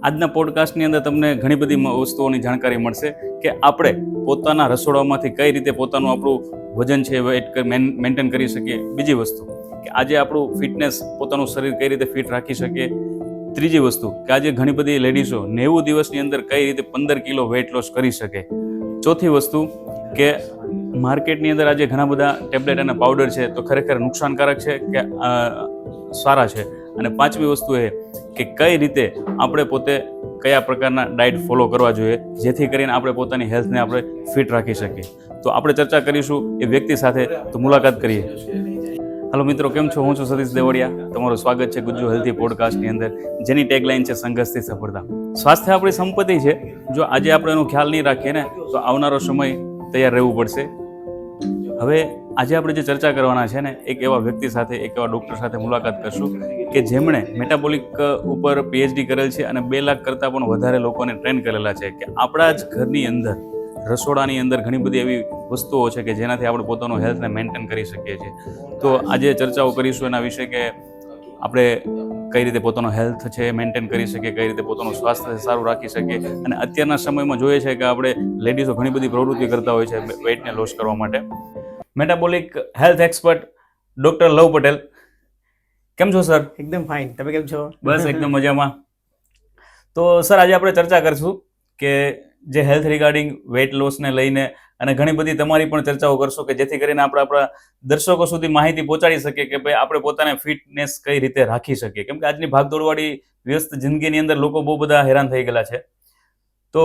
આજના પોડકાસ્ટની અંદર તમને ઘણી બધી વસ્તુઓની જાણકારી મળશે કે આપણે પોતાના રસોડામાંથી કઈ રીતે પોતાનું આપણું વજન છે વેટ મેન્ટેન કરી શકીએ. બીજી વસ્તુ કે આજે આપણું ફિટનેસ, પોતાનું શરીર કઈ રીતે ફિટ રાખી શકીએ. ત્રીજી વસ્તુ કે આજે ઘણી બધી લેડીઝો 90 દિવસની અંદર કઈ રીતે 15 કિલો વેટ લોસ કરી શકે. ચોથી વસ્તુ કે માર્કેટની અંદર આજે ઘણા બધા ટેબ્લેટ અને પાવડર છે તો ખરેખર નુકસાનકારક છે કે સારા છે. અને પાંચમી વસ્તુ એ કે કઈ રીતે આપણે પોતે કયા પ્રકારના ડાયટ ફોલો કરવા જોઈએ જેથી કરીને આપણે પોતાની હેલ્થને આપણે ફિટ રાખી શકીએ. તો આપણે ચર્ચા કરીશું એ વ્યક્તિ સાથે. તો મુલાકાત કરીએ. હેલો મિત્રો, કેમ છો? હું છું સતીશ દેવડિયા. તમારું સ્વાગત છે ગુજ્જુ હેલ્થી પોડકાસ્ટની અંદર, જેની ટેગલાઇન છે સંઘર્ષથી સફળતા. સ્વાસ્થ્ય આપણી સંપત્તિ છે. જો આજે આપણે એનો ખ્યાલ નહીં રાખીએ ને તો આવનારો સમય તૈયાર રહેવું પડશે. હવે આજે આપણે જે ચર્ચા કરવાના છે ને, એક એવા વ્યક્તિ સાથે, એક એવા ડૉક્ટર સાથે મુલાકાત કરશું કે જેમણે મેટાબોલિક ઉપર પીએચડી કરેલ છે અને 2 લાખ કરતાં પણ વધારે લોકોને ટ્રેન કરેલા છે. કે આપણા જ ઘરની અંદર, રસોડાની અંદર ઘણી બધી એવી વસ્તુઓ છે કે જેનાથી આપણે પોતાનું હેલ્થને મેન્ટેન કરી શકીએ છીએ. તો આજે ચર્ચાઓ કરીશું એના વિશે કે આપણે કઈ રીતે પોતાનો હેલ્થ છે મેન્ટેન કરી શકીએ, કઈ રીતે પોતાનું સ્વાસ્થ્ય સારું રાખી શકીએ. અને અત્યારના સમયમાં જોઈએ છે કે આપણે લેડીઝો ઘણી બધી પ્રવૃત્તિ કરતા હોય છે વેઇટને લોસ કરવા માટે. Metabolic health expert doctor Luv Patel, કેમ છો સર? એકદમ ફાઇન. તમે કેમ છો? બસ એકદમ મજામાં. તો સર, આજે આપણે ચર્ચા કરીશું કે જે હેલ્થ રિગાર્ડિંગ વેઇટ લોસને લઈને અને ઘણી બધી તમારી પણ ચર્ચાઓ કરશો કે જેથી કરીને આપણે આપણા દર્શકો સુધી માહિતી પહોંચાડી શકીએ કે ભાઈ આપણે પોતાને ફિટનેસ કઈ રીતે રાખી શકીએ. કેમ કે આજની ભાગદોડવાળી વ્યસ્ત જિંદગીની અંદર લોકો બહુ બધા હેરાન થઈ ગયેલા છે. તો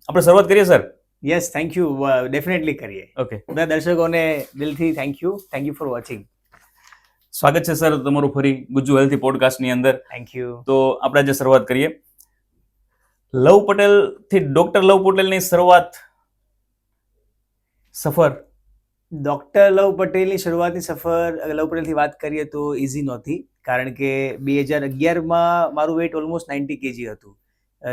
આપણે શરૂઆત કરીએ sir? Yes, thank you. Definitely કરીએ. ઓકે. બધા દર્શકોને દિલથી થેન્ક યુ ફોર વોચિંગ. સ્વાગત છે સર તમારું ફરી ગુજ્જુ હેલ્થી પોડકાસ્ટની અંદર. Thank you. તો આપણે આજે શરૂઆત કરીએ. લવ પટેલથી ડૉક્ટર લવ પટેલની શરૂઆત સફર. ડૉક્ટર લવ પટેલની શરૂઆતની સફર લવ પટેલથી વાત કરીએ તો ઇઝી નહોતી, કારણ કે 2011માં મારું વેઇટ ઓલમોસ્ટ 90 kg હતું.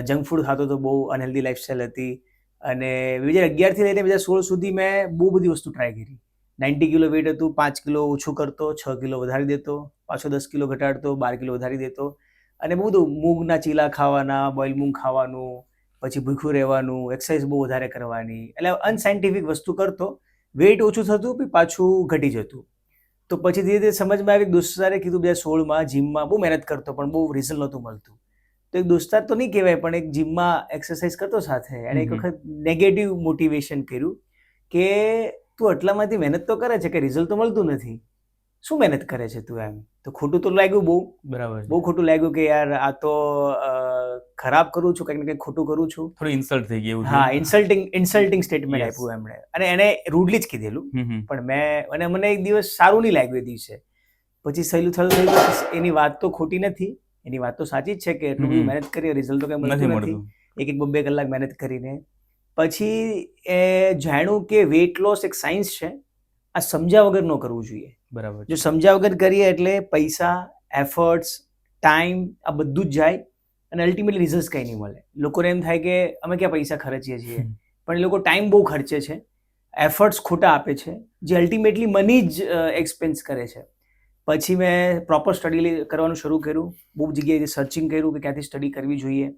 જંક ફૂડ ખાતો તો, બહુ અનહેલ્ધી લાઈફસ્ટાઈલ હતી. અને 2011થી લઈને 2016 સુધી મેં બહુ બધી વસ્તુ ટ્રાય કરી. 90 કિલો વેઇટ હતું, 5 કિલો ઓછું કરતો, 6 કિલો વધારી દેતો, પાછો 10 કિલો ઘટાડતો, 12 કિલો વધારી દેતો. અને બહુ બધું મૂંગના ચીલા ખાવાના, બોઇલ મૂંગ ખાવાનું, પછી ભૂખ્યું રહેવાનું, એક્સરસાઇઝ બહુ વધારે કરવાની, એટલે અનસાયન્ટિફિક વસ્તુ કરતો. વેઇટ ઓછું થતું પછી પાછું ઘટી જતું. તો પછી ધીરે ધીરે સમજમાં આવી, દોસ્તારે કીધું 2016માં જીમમાં બહુ મહેનત કરતો પણ બહુ રિઝલ્ટ નહોતું મળતું. તો એક દોસ્તાર તો નહીં કહેવાય પણ એક જીમમાં એક્સરસાઇઝ કરતો સાથે, એણે એક વખત નેગેટિવ મોટિવેશન કર્યું કે તું આટલામાંથી મહેનત તો કરે છે કે રિઝલ્ટ તો મળતું નથી, શું મહેનત કરે છે તું? એમ તો ખોટું તો લાગ્યું, બરાબર, બહુ ખોટું લાગ્યું કે યાર આ તો ખરાબ કરું છું, કંઈક ને કંઈક ખોટું કરું છું. થોડી ઇન્સલ્ટ થઈ ગઈ. હા, ઇન્સલ્ટિંગ સ્ટેટમેન્ટ આપ્યું એમણે, અને એને રૂડલી જ કીધેલું. પણ મને એક દિવસ સારું નહીં લાગ્યું એ દિવસે. પછી સહેલું થયું એની વાત તો ખોટી નથી, એની વાત તો સાચી જ છે કે એટલું બધું મહેનત કરી, રિઝલ્ટ તો કંઈ મળતું નથી. 1-2 કલાક મહેનત કરીને પછી એ જાણ્યું કે વેઇટ લોસ એક સાયન્સ છે, આ સમજ્યા વગર ન કરવું જોઈએ. બરાબર. જો સમજ્યા વગર કરીએ એટલે પૈસા, એફર્ટ્સ, ટાઈમ આ બધું જ જાય અને અલ્ટિમેટલી રિઝલ્ટ કંઈ નહીં મળે. લોકોને એમ થાય કે અમે ક્યાં પૈસા ખર્ચીએ છીએ, પણ એ લોકો ટાઈમ બહુ ખર્ચે છે, એફર્ટ્સ ખોટા આપે છે, જે અલ્ટિમેટલી મની જ એક્સપેન્સ કરે છે. પછી મેં પ્રોપર સ્ટડી કરવાનું શરૂ કર્યું, બહુ જગ્યાએ સર્ચિંગ કર્યું કે ક્યાંથી સ્ટડી કરવી જોઈએ.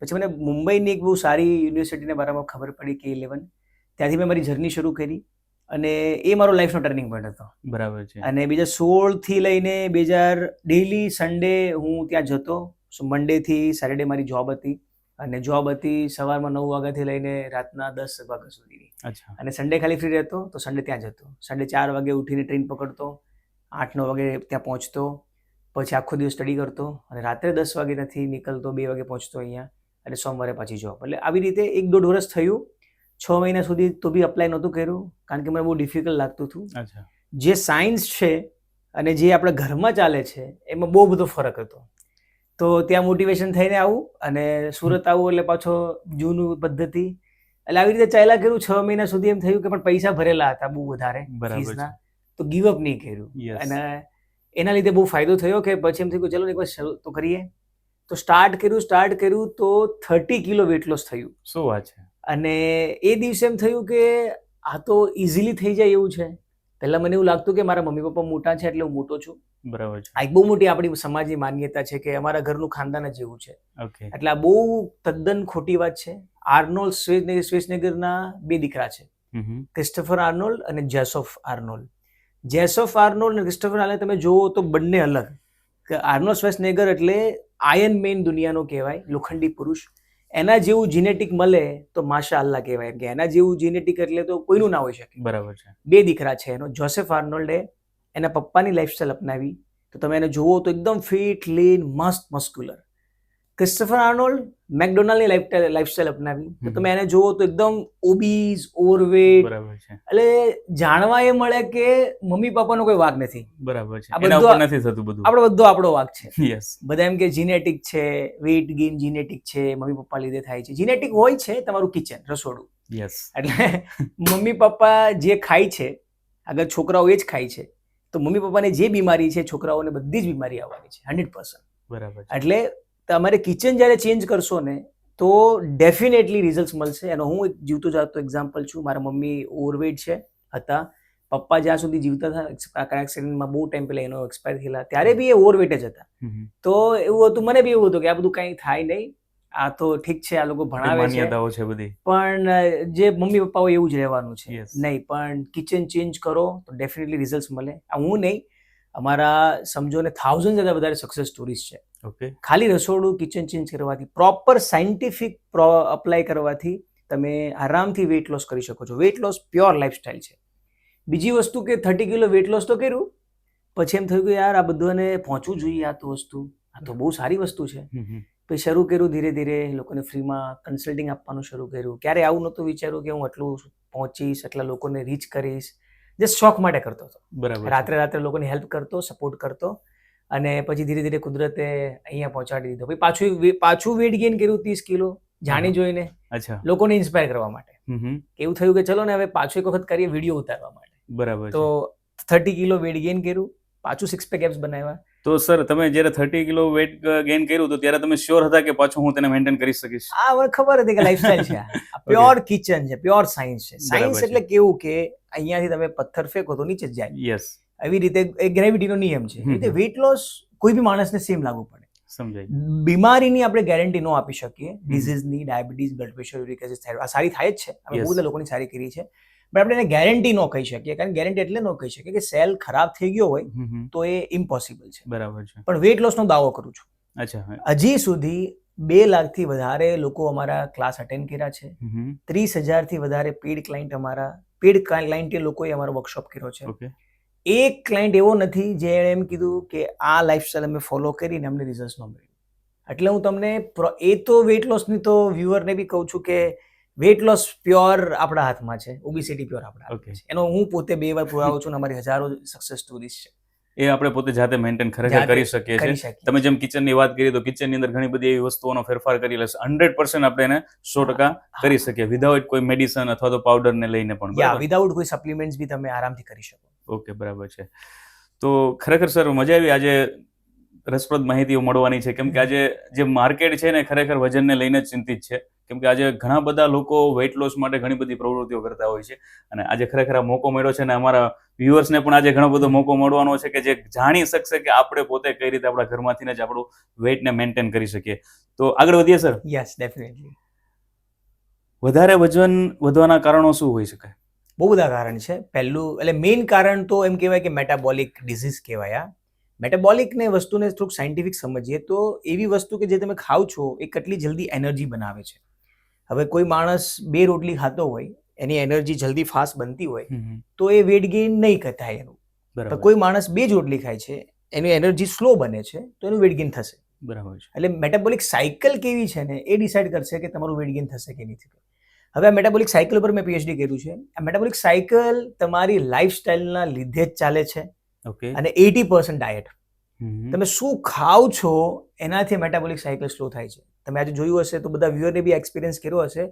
પછી મને મુંબઈની એક બહુ સારી યુનિવર્સિટીના બારામાં ખબર પડી, K11. ત્યાંથી મેં મારી જર્ની શરૂ કરી અને એ મારો લાઈફનો ટર્નિંગ પોઈન્ટ હતો. બરાબર છે. અને 2016થી લઈને 2000 ડેઈલી સન્ડે હું ત્યાં જતો. મંડેથી સેટરડે મારી જોબ હતી, અને જોબ હતી સવારમાં 9 વાગ્યાથી લઈને રાતના 10 વાગ્યા સુધીની. અને સન્ડે ખાલી ફ્રી રહેતો તો સન્ડે ત્યાં જતો. સન્ડે 4 વાગે ઉઠીને ટ્રેન પકડતો, 8-9 વાગે ત્યાં પહોંચતો, પછી આખો દિવસ સ્ટડી કરતો અને રાત્રે 10 વાગ્યાથી નીકળતો, 2 વાગે પહોંચતો અહીંયા, અને સોમવારે પાછી જોબ. એટલે આવી રીતે 1-1.5 વર્ષ થયું. 6 મહિના સુધી તો બી અપ્લાય નહોતું કર્યું, કારણ કે મને બહુ ડિફિકલ્ટ લાગતું હતું. જે સાયન્સ છે અને જે આપણા ઘરમાં ચાલે છે એમાં બહુ બધો ફરક હતો. તો ત્યાં મોટિવેશન થઈને આવું અને સુરત આવું એટલે પાછો જૂનું પદ્ધતિ, એટલે આવી રીતે ચાલ્યા કર્યું. 6 મહિના સુધી એમ થયું કે પણ પૈસા ભરેલા હતા બહુ વધારે ફીસના, તો ગીવઅપ નહીં કર્યું. અને એના લીધે બહુ ફાયદો થયો કે પછી એમ થયું કે ચલો એક વાર શરૂ તો કરીએ. તો સ્ટાર્ટ કર્યું તો 30 કિલો વેટ લોસ થયું. શું વાત છે! અને એ દિવસે એમ થયું કે આ તો ઇઝીલી થઈ જાય એવું છે. પહેલાં મને એવું લાગતું કે મારા મમ્મી પપ્પા મોટા છે એટલે હું મોટો છું, બરાબર છે. આ એક બહુ મોટી આપણી સમાજની માન્યતા છે કે અમારા ઘરનું ખાનદાન જ એવું છે. ઓકે. એટલે આ બહુ તદ્દન ખોટી વાત છે. આર્નોલ્ડ શ્વેર્ઝનેગરના 2 દીકરા છે, ક્રિસ્ટોફર આર્નોલ્ડ અને જેસોફ આર્નોલ્ડ. જેસોફ આર્નોલ્ડ અને ક્રિસ્ટોફર આર્નોલ્ડ તમે જુઓ તો બંને અલગ. કે આર્નોલ્ડ શ્વેર્ઝનેગર એટલે આયર્ન મેન દુનિયાનો કહેવાય, લોખંડી પુરુષ. એના જેવું જીનેટિક મળે તો માશા અલ્લાહ કહેવાય, કે એના જેવું જીનેટિક એટલે તો કોઈનું ના હોઈ શકે. બરાબર છે. 2 દીકરા છે એનો. જોસેફ આર્નોલ્ડે એના પપ્પાની લાઈફસ્ટાઈલ અપનાવી, તો તમે એને જુઓ તો એકદમ ફિટ, લીન, મસ્ત, મસ્ક્યુલર. ક્રિસ્ટોફર આર્નોલ્ડ મેકડોનાલ્ડની લાઈફસ્ટાઈલ અપનાવી, તો તમે એને જુઓ તો એકદમ ઓબીઝ, ઓવરવેટ. બરાબર છે. એટલે જાણવા એ મળે કે મમ્મી પપ્પાનો કોઈ વાંક નથી. બરાબર છે. આ એના બધું ઉપર નથી થતું બધું. આપણો વાંક છે. યસ. બધા એમ કે જીનેટિક છે, વેઇટ ગેઇન જીનેટિક છે, મમ્મી પપ્પા લીધે થાય છે. જીનેટિક હોય છે તમારું કિચન, રસોડું. યસ. એટલે મમ્મી પપ્પા જે ખાય છે, અગર છોકરાઓ એ જ ખાય છે, તો મમ્મી પપ્પાને જે બીમારી છે છોકરાઓને બધી જ બીમારી આવવાની છે, 100%. બરાબર છે. એટલે તમારે કિચન જ્યારે ચેન્જ કરશો ને તો ડેફિનેટલી રિઝલ્ટ મળશે. એનો હું એક જીવતો જાગતો એક્ઝામ્પલ છું. મારા મમ્મી ઓવરવેટ હતા. પપ્પા જ્યાં સુધી જીવતા હતા, કાર એક્સિડન્ટમાં બહુ ટાઈમ પહેલા એનો એક્સપાયર થયેલા, ત્યારે બી એ ઓવરવેટ જ હતા. તો એવું હતું, મને બી એવું હતું કે આ બધું કંઈ થાય નહીં, આ તો ઠીક છે, આ લોકો ભણાવે છે, માન્યતાઓ છે બધી. પણ જે મમ્મી પપ્પા હોય એવું જ રહેવાનું છે. Yes. નહીં, પણ કિચન ચેન્જ કરો તો ડેફિનેટલી રિઝલ્ટ મળે. આ હું નહીં, અમારા સમજો ને 1000 કરતાં વધારે સક્સેસ સ્ટોરીઝ છે. ઓકે. ખાલી રસોડું કિચન ચેન્જ કરવાથી, પ્રોપર સાયન્ટિફિક અપ્લાય કરવાથી તમે આરામથી વેઇટ લોસ કરી શકો છો. વેઇટ લોસ પ્યોર લાઈફસ્ટાઈલ છે. બીજી વસ્તુ કે 30 કિલો વેઇટ લોસ તો કર્યું, પછી એમ થયું કે યાર આ બધાને પહોંચવું જોઈએ, આ તો વસ્તુ, આ તો બહુ સારી વસ્તુ છે. પછી શરૂ કર્યું ધીરે ધીરે, લોકોને ફ્રીમાં કન્સલ્ટિંગ આપવાનું શરૂ કર્યું. ક્યારે આવું નહોતું વિચાર્યું કે હું આટલું પહોંચીશ, એટલા લોકોને રીચ કરીશ. જસ્ટ શોખ માટે કરતો હતો. બરાબર. રાત્રે લોકોને હેલ્પ કરતો, સપોર્ટ કરતો, અને પછી ધીરે ધીરે કુદરતે અહીંયા પહોંચાડી દીધો. પછી પાછું વેઇટ ગેઇન કર્યું 30 કિલો, જાણી જોઈને, અચ્છા, લોકોને ઇન્સ્પાયર કરવા માટે. એવું થયું કે ચલો ને હવે પાછું એક વખત કરીએ વિડીયો ઉતારવા માટે. બરાબર. તો 30 કિલો વેઇટ ગેઇન કર્યું, પાછું 6 પેક એપ્સ બનાવ્યા. તો સર, તમે જ્યારે 30 કિલો વેઇટ ગેઇન કર્યું તો ત્યારે તમે શ્યોર હતા કે પાછું હું તેને મેન્ટેન કરી શકીશ? આ મને ખબર હતી કે લાઈફસ્ટાઈલ છે, આ પ્યોર કિચન છે, પ્યોર સાયન્સ છે. સાયન્સ એટલે કેવું કે અહીંયાથી તમે પથ્થર ફેંકો તો નીચે જ જાય. યસ. એવી રીતે એક ગ્રેવિટીનો નિયમ છે. એ રીતે વેઇટ લોસ કોઈ બી માણસને સેમ લાગુ પડે. સમજાય. બીમારીની આપણે ગેરંટી ન આપી શકીએ. ડિઝીઝની, diabetes, blood pressure, uric acid, thyroid, આ સારી થાય જ છે. અમે બહુ બધા લોકોની સારી કરી છે, પણ આપણે એને ગેરંટી ન કહી શકીએ. કારણ ગેરંટી એટલે ન કહી શકીએ કે સેલ ખરાબ થઈ ગયો હોય તો એ ઇમ્પોસિબલ છે. બરાબર છે. પણ વેઇટ લોસનો દાવો કરું છું. અચ્છા. હજી સુધી 2 લાખથી વધારે લોકો અમારા ક્લાસ અટેન્ડ કર્યા છે. 30,000થી વધારે પેડ ક્લાયન્ટ લોકોએ અમારો વર્કશોપ કર્યો છે. ઓકે. એક ક્લાયન્ટ એવો નથી જે એમ કીધું કે આ લાઈફસ્ટાઈલ અમે ફોલો કરીને અમને રિઝલ્ટ ન મળ્યું. એટલે હું તમને એ તો વેઇટ લોસની તો વ્યુઅરને બી કહું છું કે વેઇટ લોસ પ્યોર આપણા હાથમાં છે, ઓબેસિટી પ્યોર આપણા હાથમાં છે. એનો હું પોતે 2 વાર પુરાવો છું, અમારી હજારો સક્સેસ સ્ટોરીઝ છે. એ આપણે પોતે જાતે મેન્ટેન ખરેખર કરી શકીએ છીએ. તમે જેમ કિચનની વાત કરી તો કિચનની અંદર ઘણી બધી એવી વસ્તુઓનો ફેરફાર કરી લેશે. 100% આપણે એને 100% કરી શકીએ વિધાઉટ કોઈ મેડિસન અથવા તો પાવડર ને લઈને પણ. વિધાઉટ કોઈ સપ્લિમેન્ટ્સ બી તમે આરામથી કરી શકો. ઓકે, બરાબર છે. તો ખરેખર સર મજા આવી આજે રસપ્રદ માહિતીઓ મળવાની છે, કેમ કે આજે જે માર્કેટ છે ને ખરેખર વજનને લઈને જ ચિંતિત છે. કેમ કે આજે ઘણા બધા લોકો વેઇટ લોસ માટે ઘણી બધી પ્રવૃત્તિઓ કરતા હોય છે, અને આજે ખરેખર આ મોકો મળ્યો છે, અને અમારા વ્યુઅર્સને પણ આજે ઘણો બધો મોકો મળવાનો છે કે જે જાણી શકશે કે આપણે પોતે કઈ રીતે આપણા ઘરમાંથી જ આપણું વેઇટને મેન્ટેન કરી શકીએ. તો આગળ વધીએ સર. Yes, definitely. વધારે વજન વધવાના કારણો શું હોઈ શકે? બહુ બધા કારણ છે. પહેલું એટલે મેઇન કારણ તો એમ કહેવાય કે મેટાબોલિક ડિઝીઝ કહેવાય. મેટાબોલિકને વસ્તુને થોડુંક સાયન્ટિફિક સમજીએ તો એવી વસ્તુ કે જે તમે ખાવ છો એ કેટલી જલ્દી એનર્જી બનાવે છે. હવે કોઈ માણસ 2 રોટલી ખાતો હોય, એની એનર્જી જલ્દી ફાસ્ટ બનતી હોય તો એ વેઇટ ગેઇન નહીં થાય એનું. પણ કોઈ માણસ 2 જ રોટલી ખાય છે, એની એનર્જી સ્લો બને છે તો એનું વેઇટ ગેઇન થશે. બરાબર છે. એટલે મેટાબોલિક સાયકલ કેવી છે ને એ ડિસાઇડ કરશે કે તમારું વેઇટ ગેઇન થશે કે નહીં થશે. હવે આ મેટાબોલિક સાયકલ ઉપર મેં પીએચડી કર્યું છે. આ મેટાબોલિક સાયકલ તમારી લાઈફસ્ટાઈલના લીધે જ ચાલે છે. ઓકે. અને 80% ડાયટ. તમે શું ખાવ છો એનાથી મેટાબોલિક સાયકલ સ્લો થાય છે. તમે આજે જોયું હશે તો બધા વ્યુઅરને બી એક્સપિરિયન્સ કર્યો હશે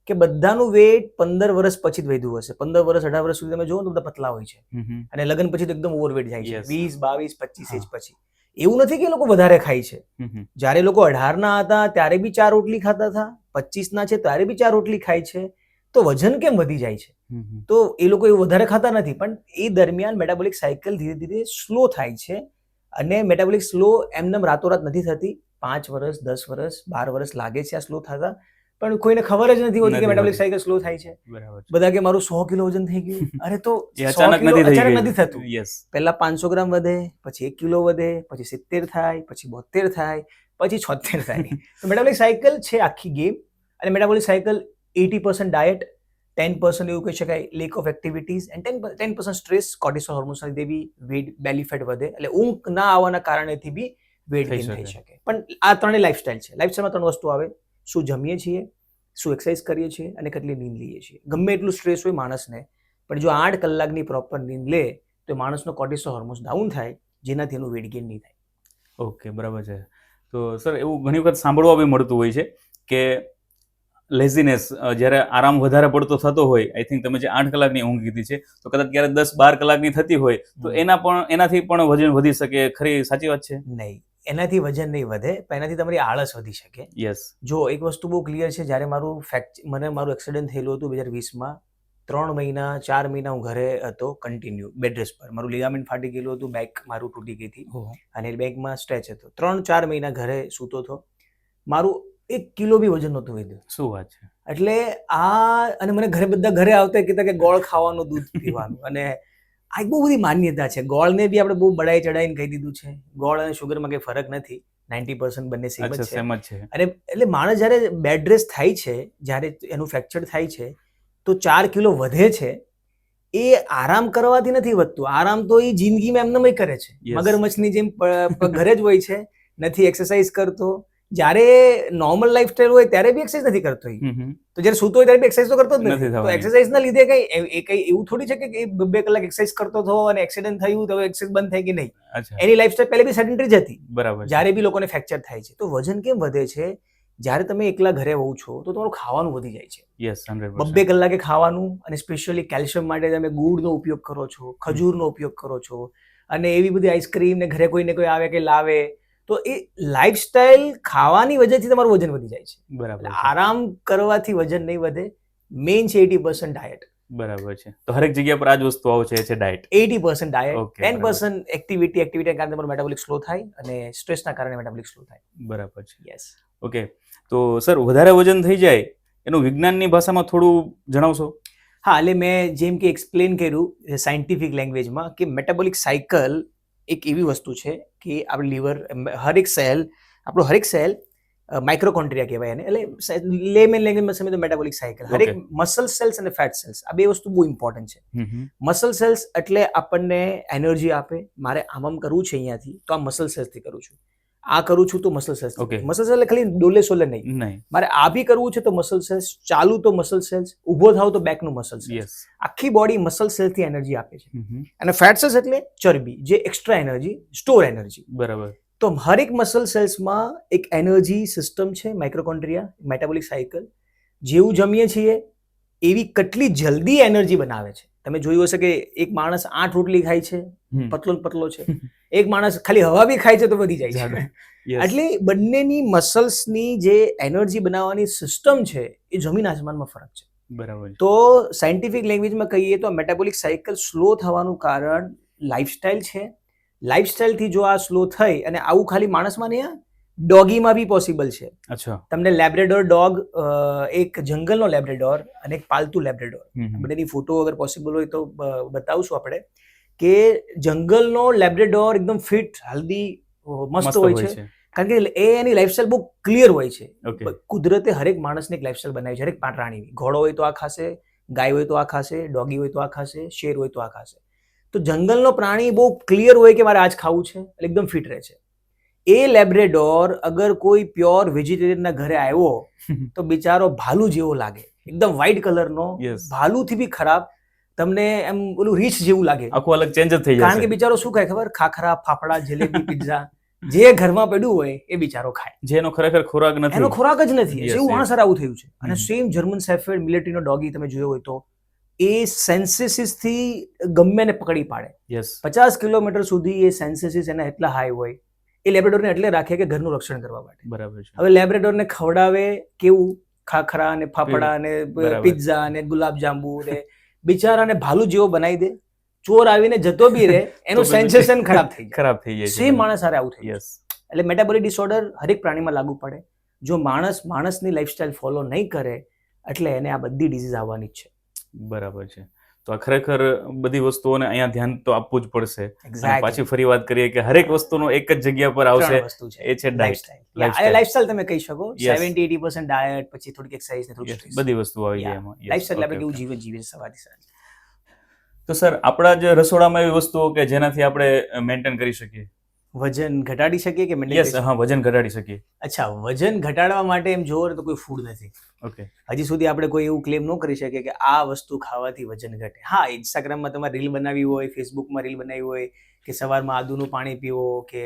કે બધાનું વેઇટ 15 વર્ષ પછી જ વધ્યું હશે. 15 વર્ષ 18 વર્ષ સુધી તમે જુઓ તો બધા પતલા હોય છે, અને લગ્ન પછી તો એકદમ ઓવરવેટ જાય છે. 20, 22, 25 એજ પછી એવું નથી કે લોકો વધારે ખાય છે. જ્યારે લોકો 18 ના હતા ત્યારે બી 4 રોટલી ખાતા હતા, 25 ના છે ત્યારે બી 4 રોટલી ખાય છે, તો વજન કેમ વધી જાય છે? તો એ લોકો એવું વધારે ખાતા નથી, પણ એ દરમિયાન મેટાબોલિક સાયકલ ધીરે ધીરે સ્લો થાય છે, અને મેટાબોલિક સ્લો એમનેમ રાતોરાત નથી થતી. 5 વર્ષ, 10 વર્ષ, 12 વર્ષ લાગે છે આ સ્લો થતા, પણ કોઈને ખબર જ નથી હોતી કે મેટાબોલિક સાયકલ સ્લો થાય છે. બધા કે મારું 100 કિલો વજન થઈ ગયું. અરે તો 100 કિલો અચાનક નથી થતું. પહેલા 500 ગ્રામ વધે, પછી 1 કિલો વધે, પછી 70 થાય, પછી 72 થાય, પછી 76 થાય. તો મેટાબોલિક સાયકલ છે આખી ગેમ. અને મેટાબોલિક સાયકલ 80% ડાયટ, 10% એવું કહી શકાય lack of activities and 10% stress, cortisol હોર્મોન્સના લીધે બી વેટ, બેલી ફેટ વધે, એટલે ઊંઘ ના આવવાના કારણેથી બી વેટ ગેઇન થઈ શકે. પણ આ ત્રણેય લાઈફસ્ટાઈલ છે. લાઈફસ્ટાઈલમાં 3 વસ્તુ આવે: શું જમીએ છીએ, શું એક્સરસાઇઝ કરીએ છીએ, અને કેટલી નીંદ લઈએ છીએ. ગમે એટલું સ્ટ્રેસ હોય માણસને, પણ જો 8 કલાકની પ્રોપર નીંદ લે તો માણસનો કોર્ટિસોલ હોર્મોન્સ ડાઉન થાય, જેનાથી એનું વેટ ગેઇન નહીં થાય. ઓકે, બરાબર છે. તો સર એવું ઘણી વખત સાંભળવા બી મળતું હોય છે કે લેઝીનેસ, જ્યારે આરામ વધારે પડતો થતો હોય, આઈ થિંક તમે જે 8 કલાકની ઊંઘ કીધી છે, તો કદાચ ક્યારે 10-12 કલાકની થતી હોય તો એનાથી પણ વજન વધી શકે. ખરી સાચી વાત છે? નહીં, એનાથી વજન નહીં વધે, પણ એનાથી તમારી આળસ વધી શકે. જો એક વસ્તુ બહુ ક્લિયર છે, જ્યારે મારું એક્સિડન્ટ થયેલું હતું 2020માં, 3 મહિના 4 મહિના હું ઘરે હતો કન્ટિન્યુ બેડ રેસ્ટ પર. મારું લિગામેન્ટ ફાટી ગયેલું હતું, બેક મારું તૂટી ગઈ હતી અને બેકમાં સ્ટ્રેચ હતો. 3-4 મહિના ઘરે સૂતો હતો. મારું 1 કિલો બી વજન નહોતું વધ્યું. શું વાત છે! એટલે અને મને બધા ઘરે આવતા કહેતા કે ગોળ ખાવાનું, દૂધ પીવાનું. અને આ એક બહુ બધી માન્યતા છે. ગોળને બી આપણે બહુ બડાઈ ચડાઈને કહી દીધું છે. ગોળ અને શુગરમાં કંઈ ફરક નથી, 90% બંને સેમ જ છે. અને એટલે માણસ જ્યારે બેડ રેસ્ટ થાય છે, જ્યારે એનું ફ્રેક્ચર થાય છે, તો 4 કિલો વધે છે. એ આરામ કરવાથી નથી વધતું. આરામ તો એ જિંદગીમાં એમનેમ કરે છે, મગરમચ્છની જેમ ઘરે જ હોય છે, નથી એક્સરસાઇઝ કરતો. જ્યારે નોર્મલ લાઈફસ્ટાઈલ હોય ત્યારે બી એક્સરસાઇઝ નથી કરતો. તો જ્યારે સૂતો હોય ત્યારે બી એક્સરસાઇઝ તો કરતો જ નથી. તો એક્સરસાઇઝના લીધે કઈ એવું થોડી છે કે 2 કલાક એક્સરસાઇઝ કરતો હતો અને એક્સિડન્ટ થયું તો એક્સરસાઇઝ બંધ થઈ કે નહીં. એની લાઈફસ્ટાઈલ પહેલે બી સેડેન્ટરી જ હતી. બરાબર. જ્યારે બી લોકોને ફ્રેક્ચર થાય છે, તો વજન કેમ વધે છે? જ્યારે તમે એકલા ઘરે હોવ છો તો તમારું ખાવાનું વધી જાય છે. 2 કલાકે ખાવાનું, અને સ્પેશિયલી કેલ્શિયમ માટે તમે ગુડનો ઉપયોગ કરો છો, ખજૂરનો ઉપયોગ કરો છો, અને એવી બધી આઈસ્ક્રીમ ને ઘરે કોઈને કોઈ આવે કે લાવે, તો એ લાઈફસ્ટાઈલ ખાવાની વજહથી તમારું વજન વધી જાય છે. બરાબર. આરામ કરવાથી વજન નહીં વધે. મેઇન છે 80% ડાયટ. બરાબર છે. તો હરેક જગ્યા પર આ જ વસ્તુ આવે છે ડાયટ. 80% ડાયટ, 10% એક્ટિવિટીના કારણે તમારું મેટાબોલિક સ્લો થાય, અને સ્ટ્રેસના કારણે મેટાબોલિક સ્લો થાય. બરાબર છે. યસ. ઓકે, તો સર વધારે વજન થઈ જાય એનું વિજ્ઞાનની ભાષામાં થોડું જણાવશો? હા, એટલે મેં જેમ કે એક્સપ્લેન કર્યું સાયન્ટિફિક લેંગ્વેજમાં, કે મેટાબોલિક સાયકલ એક એવી વસ્તુ છે કે આપણે લીવર, હરેક સેલ માઇક્રોકોન્ટ્રિયા કહેવાય એને. એટલે લેમેન લેંગ્વેજમાં સમજો તો મેટાબોલિક સાયકલ, હરેક મસલ સેલ્સ અને ફેટ સેલ્સ, આ 2 વસ્તુ બહુ ઇમ્પોર્ટન્ટ છે. મસલ સેલ્સ એટલે આપણને એનર્જી આપે. મારે આમ કરવું છે અહીંયાથી, તો આ મસલ સેલ્સથી કરું છું. આ કરું છું તો મસલ સેલ્સ. મસલ સેલ ખાલી ડોલે સોલે નહીં. મારે આ બી કરવું છે તો મસલ સેલ્સ, ચાલુ તો મસલ સેલ્સ, ઊભો થાવ તો બેકનું મસલ સેલ્સ. આખી બોડી મસલ સેલ્સથી એનર્જી આપે છે. અને ફેટ સેલ્સ એટલે ચરબી, જે એક્સ્ટ્રા એનર્જી, સ્ટોર એનર્જી. બરાબર. તો હરેક મસલ સેલ્સમાં એક એનર્જી સિસ્ટમ છે, માઇક્રોકોન્ટ્રિયા, મેટાબોલિક સાયકલ. જેવું જમીએ છીએ એવી કેટલી જલ્દી એનર્જી બનાવે છે. તમે જોયું હશે કે એક માણસ 8 રોટલી ખાય છે, પતલો છે. એક માણસ ખાલી હવા બી ખાય છે તો વધી જાય છે. એટલે બંનેની મસલ્સની જે એનર્જી બનાવવાની સિસ્ટમ છે એ જમીન આસમાનમાં ફરક છે. બરાબર. તો સાયન્ટિફિક લેંગ્વેજમાં કહીએ તો મેટાબોલિક સાયકલ સ્લો થવાનું કારણ લાઈફસ્ટાઈલ છે. લાઈફસ્ટાઈલથી જો આ સ્લો થઈ, અને આવું ખાલી માણસમાં નહીં, ડોગીમાં બી પોસિબલ છે. તમને લેબ્રેડોર ડોગ, એક જંગલનો લેબ્રેડોર અને એક પાલતુ લેબ્રેડોર, બંનેની ફોટો અગર પોસિબલ હોય તો બતાવશું આપણે, કે જંગલનો લેબ્રેડોર એકદમ ફિટ, હેલ્ધી, મસ્ત હોય છે, કારણ કે એની લાઈફસ્ટાઈલ બહુ ક્લિયર હોય છે. કુદરતે હરેક માણસને એક લાઈફસ્ટાઈલ બનાવી છે, હરેક પ્રાણીની. ઘોડો હોય તો આ ખાશે, ગાય હોય તો આ ખાશે, ડોગી હોય તો આ ખાશે, શેર હોય તો આ ખાશે. તો જંગલનો પ્રાણી બહુ ક્લિયર હોય કે મારે આજ ખાવું છે, એકદમ ફિટ રહે છે. એ લેબ્રેડોર અગર કોઈ પ્યોર વેજીટેરિયનના ઘરે આવ્યો તો બિચારો ભાલુ જેવો લાગે, એકદમ વ્હાઇટ કલરનો, ભાલુથી બી ખરાબ. તમને એમ ઓલું રીચ જેવું લાગે, આખું અલગ ચેન્જ જ થઈ જાય. કારણ કે બિચારો શું ખાય ખબર? ખાખરા, ફાફડા, જલેબી, પિઝા, જે ઘરમાં પડ્યું હોય એ બિચારો ખાય. જેનો ખરેખર ખોરાક નથી, એનો ખોરાક જ નથી. એવું માણસ આવું થયું છે. અને સેમ જર્મન શેફર્ડ મિલિટરીનો ડોગી તમે જોયો હોય તો એ સેન્સેસીસથી ગમે ને પકડી પાડે. 50 કિલોમીટર સુધી એ સેન્સેસીસ એના એટલા હાઈ હોય. એ લેબ્રેડોરને એટલે રાખે કે ઘરનું રક્ષણ કરવા માટે. બરાબર છે. હવે લેબ્રેડોરને ખવડાવે કેવું? ખાખરા ને ફાફડા ને પિઝા ને ગુલાબ જાંબુ ને બિચારાને ભાલુ જેવો બનાવી દે. ચોર આવીને જતો બી રહે એનું તો સેન્સેશન ખરાબ થઈ જાય. ખરાબ થઈ જાય છે. સેમ માણસ હારે આવું થઈ જાય. યસ, એટલે મેટાબોલિક ડિસઓર્ડર હરેક પ્રાણીમાં લાગુ પડે. જો માણસની લાઈફસ્ટાઈલ ફોલો નહીં કરે એટલે એને આ બધી ડિઝીઝ આવવાની જ છે. બરાબર છે. તો આ ખરેખર બધી વસ્તુઓને અહીંયા ધ્યાન તો આપવું જ પડશે. અને Exactly. પાછી ફરી વાત કરીએ કે હરેક વસ્તુનો એક જ જગ્યા પર આવશે, ત્રણ વસ્તુ છે. એ છે ડાયટ. લાઈફસ્ટાઈલ તમે કહી શકો. Yes. 70-80% ડાયટ, પછી થોડીક એક્સરસાઇઝ ને થોડું સ્ટ્રેસ. બધી વસ્તુ આવી જાય Yeah. એમાં. Yes, લાઈફસ્ટાઈલ આપણે okay, કેવું okay. જીવન જીવીએ સવારથી સાંજ. તો સર આપણા જ રસોડામાં એવી વસ્તુઓ કે જેનાથી આપણે મેન્ટેન કરી શકીએ. વજન ઘટાડી શકીએ કે maintain યસ, કરી શકીએ? હા, વજન ઘટાડી શકીએ. અચ્છા, વજન ઘટાડવા માટે એમ જોવો ને તો કોઈ ફૂડ નથી. ઓકે. હજી સુધી આપણે કોઈ એવું ક્લેમ ન કરી શકીએ કે આ વસ્તુ ખાવાથી વજન ઘટે. હા, ઇન્સ્ટાગ્રામમાં તમારે રીલ બનાવી હોય, ફેસબુકમાં રીલ બનાવી હોય કે સવારમાં આદુનું પાણી પીવો કે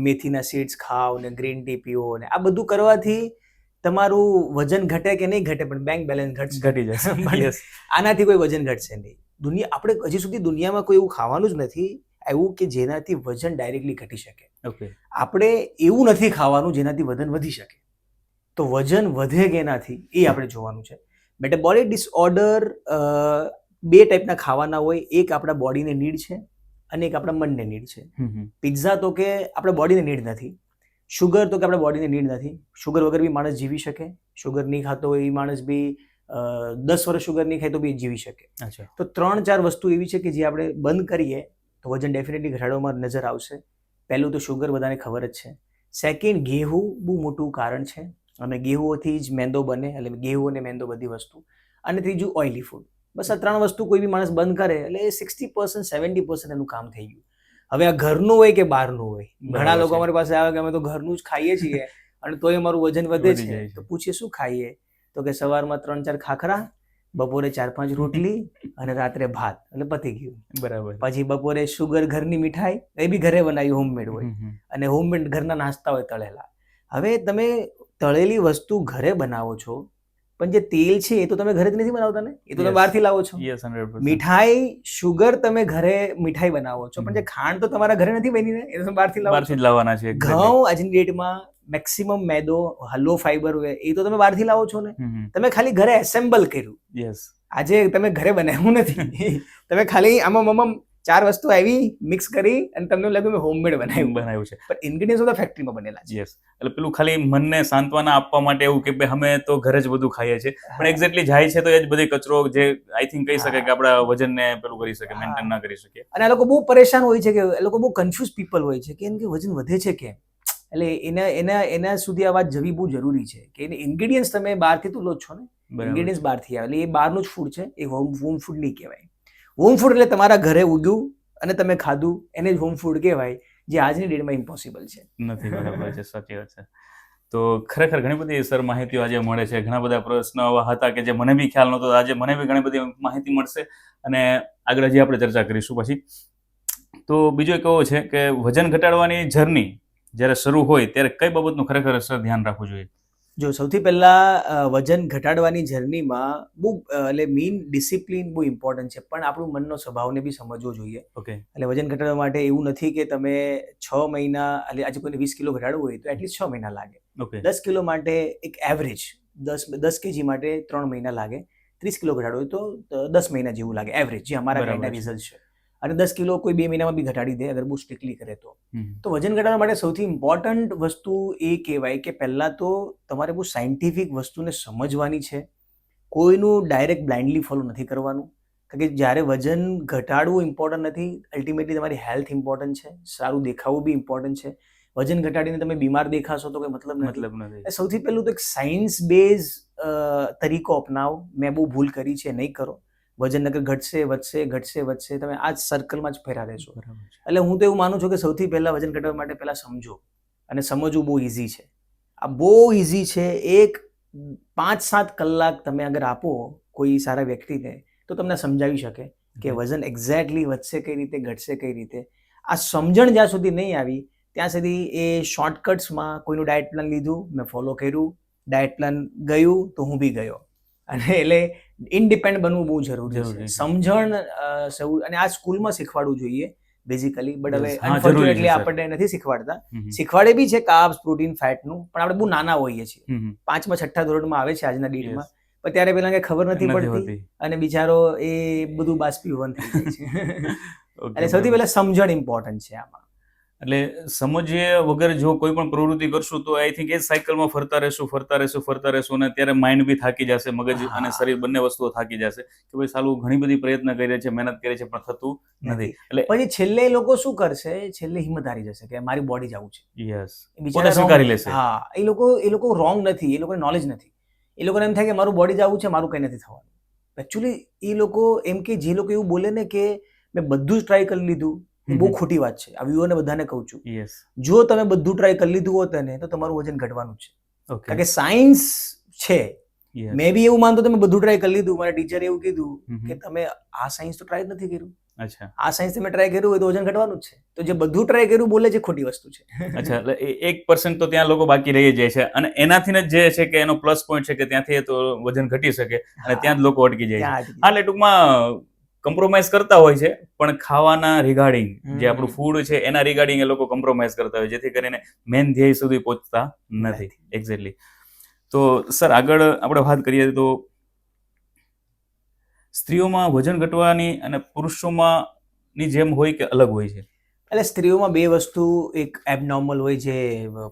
મેથીના સીડ્સ ખાઓ ને ગ્રીન ટી પીવો ને આ બધું કરવાથી તમારું વજન ઘટે કે નહીં ઘટે પણ બેંક બેલેન્સ ઘટશે. ઘટી જશે. પણ યસ. આનાથી કોઈ વજન ઘટશે નહીં. આપણે હજી સુધી દુનિયામાં કોઈ એવું ખાવાનું જ નથી આવ્યું કે જેનાથી વજન ડાયરેક્ટલી ઘટી શકે. ઓકે. આપણે એવું નથી ખાવાનું જેનાથી વજન વધી શકે. તો વજન વધે કે એનાથી એ આપણે જોવાનું છે. મેટાબોલિક ડિસઓર્ડર બે ટાઈપના ખાવાના હોય. એક આપણા બોડીને નીડ છે અને એક આપણા મનને નીડ છે. પિઝા તો કે આપણા બોડીને નીડ નથી. શુગર તો કે આપણા બોડીને નીડ નથી. શુગર વગર બી માણસ જીવી શકે. શુગર નહીં ખાતો હોય એ માણસ બી 10 વર્ષ શુગર નહીં ખાય તો બી જીવી શકે. અચ્છા. તો 3-4 વસ્તુ એવી છે કે જે આપણે બંધ કરીએ તો વજન ડેફિનેટલી ઘટાડવામાં નજર આવશે. પહેલું તો શુગર બધાને ખબર જ છે. સેકન્ડ, ઘેવું બહુ મોટું કારણ છે અને ઘેવુંથી જ મેંદો બને, એટલે ઘેવું અને મેંદો બધી વસ્તુ. અને ત્રીજું ઓઇલી ફૂડ. બસ આ 3 વસ્તુ કોઈ બી માણસ બંધ કરે એટલે 60% 70% એનું કામ થઈ ગયું. હવે આ ઘરનું હોય કે બહારનું હોય, ઘણા લોકો અમારી પાસે આવે કે અમે તો ઘરનું જ ખાઈએ છીએ અને તોય અમારું વજન વધે વધી છે. જાય છે. તો પૂછીએ શું ખાઈએ? તો કે સવારમાં 3-4 ખાખરા, બપોરે 4-5 રોટલી અને રાત્રે ભાત, એટલે પતી ગયું. બરાબર. પછી બપોરે શુગર ઘરની મીઠાઈ, એ બી ઘરે બનાવી હોમમેડ હોય અને હોમમેડ ઘરના નાસ્તા હોય તળેલા. હવે તમે તળેલી વસ્તુ ઘરે બનાવો છો પણ જે તેલ છે એ તો તમે ઘરે જ નથી બનાવતા ને, એ તો તમે Yes. બહારથી લાવો છો. યસ, 100%. મીઠાઈ, શુગર તમે ઘરે મીઠાઈ બનાવો છો પણ જે ખાંડ તો તમારા ઘરે નથી બની ને, એ તો તમે બહારથી લાવો બહારથી છો. જ લાવવાના છે. exactly. ઘઉં આજની ડેટમાં મેક્સિમમ મેદો, લો ફાઈબર હોય એ તો તમે બહારથી લાવો છો ને. તમે ખાલી ઘરે એસેમ્બલ કર્યું. યસ. આજે તમે ઘરે બનાવ્યું નથી. તમે ખાલી આમાં 4 વસ્તુ આવી મિક્સ કરી અને તમને લાગ્યું મેં હોમમેડ બનાવ્યું. બનાવ્યું છે. પણ ઇન્ગ્રેડિયન્ટ્સ બધા ફેક્ટરીમાં બનેલા છે. યસ. એટલે પેલું ખાલી મનને સાંત્વના આપવા માટે એવું કે ભાઈ અમે તો ઘરે જ બધું ખાઈએ છીએ, પણ એક્ઝેક્ટલી જાય છે તો એ જ બધી કચરો જે આઈ થિંક કહી શકે કે આપણા વજનને પેલું કરી શકે, મેન્ટેન ના કરી શકે. અને આ લોકો બહુ પરેશાન હોય છે કે એ લોકો બહુ કન્ફ્યુઝ પીપલ હોય છે કે એમ કે વજન વધે છે કેમ. એટલે એના સુધી આ વાત જવી બહુ જરૂરી છે કે એને ઇન્ગ્રેડિયન્ટ્સ તમે બહારથી તો લો જ છો ને. ઇન્ગ્રેડિયન્ટ્સ બહારથી આવે એટલે એ બહારનું જ ફૂડ છે, એ હોમ ફૂડ નહીં કહેવાય. હોમ ફૂડ એટલે તમારા ઘરે ઉગ્યું અને તમે ખાધું, એને જ હોમ ફૂડ કહેવાય, જે આજની ડેટમાં ઇમ્પોસિબલ છે. નથી. બરાબર છે, સાચી વાત છે. તો ખરેખર ઘણી બધી સર માહિતીઓ આજે મળે છે. ઘણા બધા પ્રશ્નો એવા હતા કે જે મને બી ખ્યાલ નહોતો, આજે મને બી ઘણી બધી માહિતી મળશે અને આગળ હજી આપણે ચર્ચા કરીશું પછી. તો બીજો એક એવો છે કે વજન ઘટાડવાની જર્ની જ્યારે શરૂ હોય ત્યારે કઈ બાબતનું ખરેખર સર ધ્યાન રાખવું જોઈએ? જો સૌથી પહેલા વજન ઘટાડવાની જર્નીમાં બહુ એટલે મેઇન ડિસિપ્લિન બહુ ઇમ્પોર્ટન્ટ છે, પણ આપણું મનનો સ્વભાવને બી સમજવો જોઈએ. ઓકે. એટલે વજન ઘટાડવા માટે એવું નથી કે તમે 6 મહિના, એટલે આજે કોઈને 20 કિલો ઘટાડવું હોય તો એટલીસ્ટ 6 મહિના લાગે. ઓકે. 10 કિલો માટે એક એવરેજ 10 kg માટે 3 મહિના લાગે. 30 કિલો ઘટાડવું હોય તો 10 મહિના જેવું લાગે એવરેજ, જે અમારા બરાબર ક્લાયન્ટના છે. રિઝલ્ટ છે. અને 10 કિલો કોઈ 2 મહિનામાં બી ઘટાડી દે અગર બહુ સ્ટ્રિક્ટલી કરે તો. તો વજન ઘટાડવા માટે સૌથી ઇમ્પોર્ટન્ટ વસ્તુ એ કહેવાય કે પહેલાં તો તમારે બહુ સાયન્ટિફિક વસ્તુને સમજવાની છે. કોઈનું ડાયરેક્ટ બ્લાઇન્ડલી ફોલો નથી કરવાનું, કારણ કે જ્યારે વજન ઘટાડવું ઇમ્પોર્ટન્ટ નથી, અલ્ટિમેટલી તમારી હેલ્થ ઇમ્પોર્ટન્ટ છે, સારું દેખાવું બી ઇમ્પોર્ટન્ટ છે. વજન ઘટાડીને તમે બીમાર દેખાશો તો કોઈ મતલબ નથી. સૌથી પહેલું તો એક સાયન્સ બેઝ તરીકો અપનાવો. મેં બહુ ભૂલ કરી છે, નહીં કરો. વજન નકર ઘટશે વધશે ઘટશે વધશે, તમે આ જ સર્કલમાં જ ફેરા રહેશો. એટલે હું તો એવું માનું છું કે સૌથી પહેલા વજન ઘટાડવા માટે પહેલા સમજો, અને સમજવું બહુ ઇઝી છે. આ બહુ ઇઝી છે. એક 5-7 કલાક તમે અગર આપો કોઈ સારા વ્યક્તિને તો તમને સમજાવી શકે કે વજન એક્ઝેક્ટલી વધશે કઈ રીતે, ઘટશે કઈ રીતે. આ સમજણ જ્યાં સુધી નહીં આવી ત્યાં સુધી એ શોર્ટકટ્સમાં કોઈનું ડાયટ પ્લાન લીધું, મેં ફોલો કર્યું, ડાયટ પ્લાન ગયું તો હું બી ગયો. અને એટલે ઇન્ડિપેન્ડન્ટ બનવું બહુ જરૂરી છે. સમજણ સૌ, અને આ સ્કૂલમાં શીખવાડવું જોઈએ બેઝિકલી, બટ હવે અનફોર્ચ્યુનેટલી આપણને નથી શીખવાડતા. શીખવાડે બી છે કાર્બ્સ, પ્રોટીન, ફેટનું, પણ આપણે બહુ નાના હોઈએ છીએ. 5મા 6ઠ્ઠા ધોરણમાં આવે છે આજના ડેટમાં, પણ ત્યારે પેલા કઈ ખબર નથી નથી પડતી હોતી. અને બિચારો એ બધું બાષ્પીભવન થઈ જાય છે. Okay, એટલે સૌથી પહેલા સમજણ ઇમ્પોર્ટન્ટ છે આમાં. એટલે સમજીએ વગર જો કોઈ પણ પ્રવૃત્તિ કરશું તો આઈ થિંક એ સાયકલમાં ફરતા રહેશું અને ત્યારે માઇન્ડ બી થાકી જશે, મગજ અને હા. શરીર બંને વસ્તુઓ થાકી જશે કે ભાઈ સાલું ઘણી બધી પ્રયત્ન કરીએ છીએ, મહેનત કરીએ છીએ પણ થતું નથી. એટલે પછી છેલ્લે એ લોકો શું કરશે, છેલ્લે હિંમત હારી જશે કે મારી બોડી જવું છે. યસ, એ બિચારા પોતે સ્વીકારી લેશે. હા, એ લોકો રોંગ નથી, એ લોકોને નોલેજ નથી. એ લોકોને એમ થાય કે મારું બોડી જવું છે, મારું કંઈ નથી થવાનું. એકચ્યુઅલી એ લોકો એમ કે જે લોકો એવું બોલે ને કે મેં બધું જ ટ્રાય કરી લીધું, એ બહુ ખોટી વાત છે. આ વ્યુઅરને બધાને કહું છું, યસ, જો તમે બધું ટ્રાય કરી લીધું હોત ને તો તમારું વજન ઘટવાનું જ છે. ઓકે, કારણ કે સાયન્સ છે. યસ, મેં બી એવું માનતો તમે બધું ટ્રાય કરી લીધું, મારા ટીચરે એવું કીધું હમ. કે તમે આ સાયન્સ તો ટ્રાય જ નથી કર્યું. અચ્છા, આ સાયન્સ તમે ટ્રાય કર્યું હોય તો વજન ઘટવાનું જ છે. તો જે બધું ટ્રાય કર્યું બોલે છે ખોટી વસ્તુ છે. અચ્છા, એટલે 1% તો ત્યાં લોકો બાકી રહી જાય છે અને એનાથી જ જે છે કે એનો પ્લસ પોઈન્ટ છે કે ત્યાંથી તો વજન ઘટી શકે અને ત્યાં જ લોકો અટકી જાય છે. ત્યાં અટકી હા, એટલે ટૂંકમાં કોમ્પ્રોમાઇઝ કરતા હોય છે પણ ખાવાના રિગાર્ડિંગ જે આપણું ફૂડ છે એના રિગાર્ડિંગ એ લોકો કોમ્પ્રોમાઇઝ કરતા હોય જેથી કરીને મેન ધ્યેય સુધી પહોંચતા નથી. એક્ઝેક્ટલી. તો સર આગળ આપણે વાત કરીએ તો સ્ત્રીઓમાં વજન ઘટવાની અને પુરુષોમાં ની જેમ હોય કે અલગ હોય છે? એટલે સ્ત્રીઓમાં બે વસ્તુ એક એબનોર્મલ હોય જે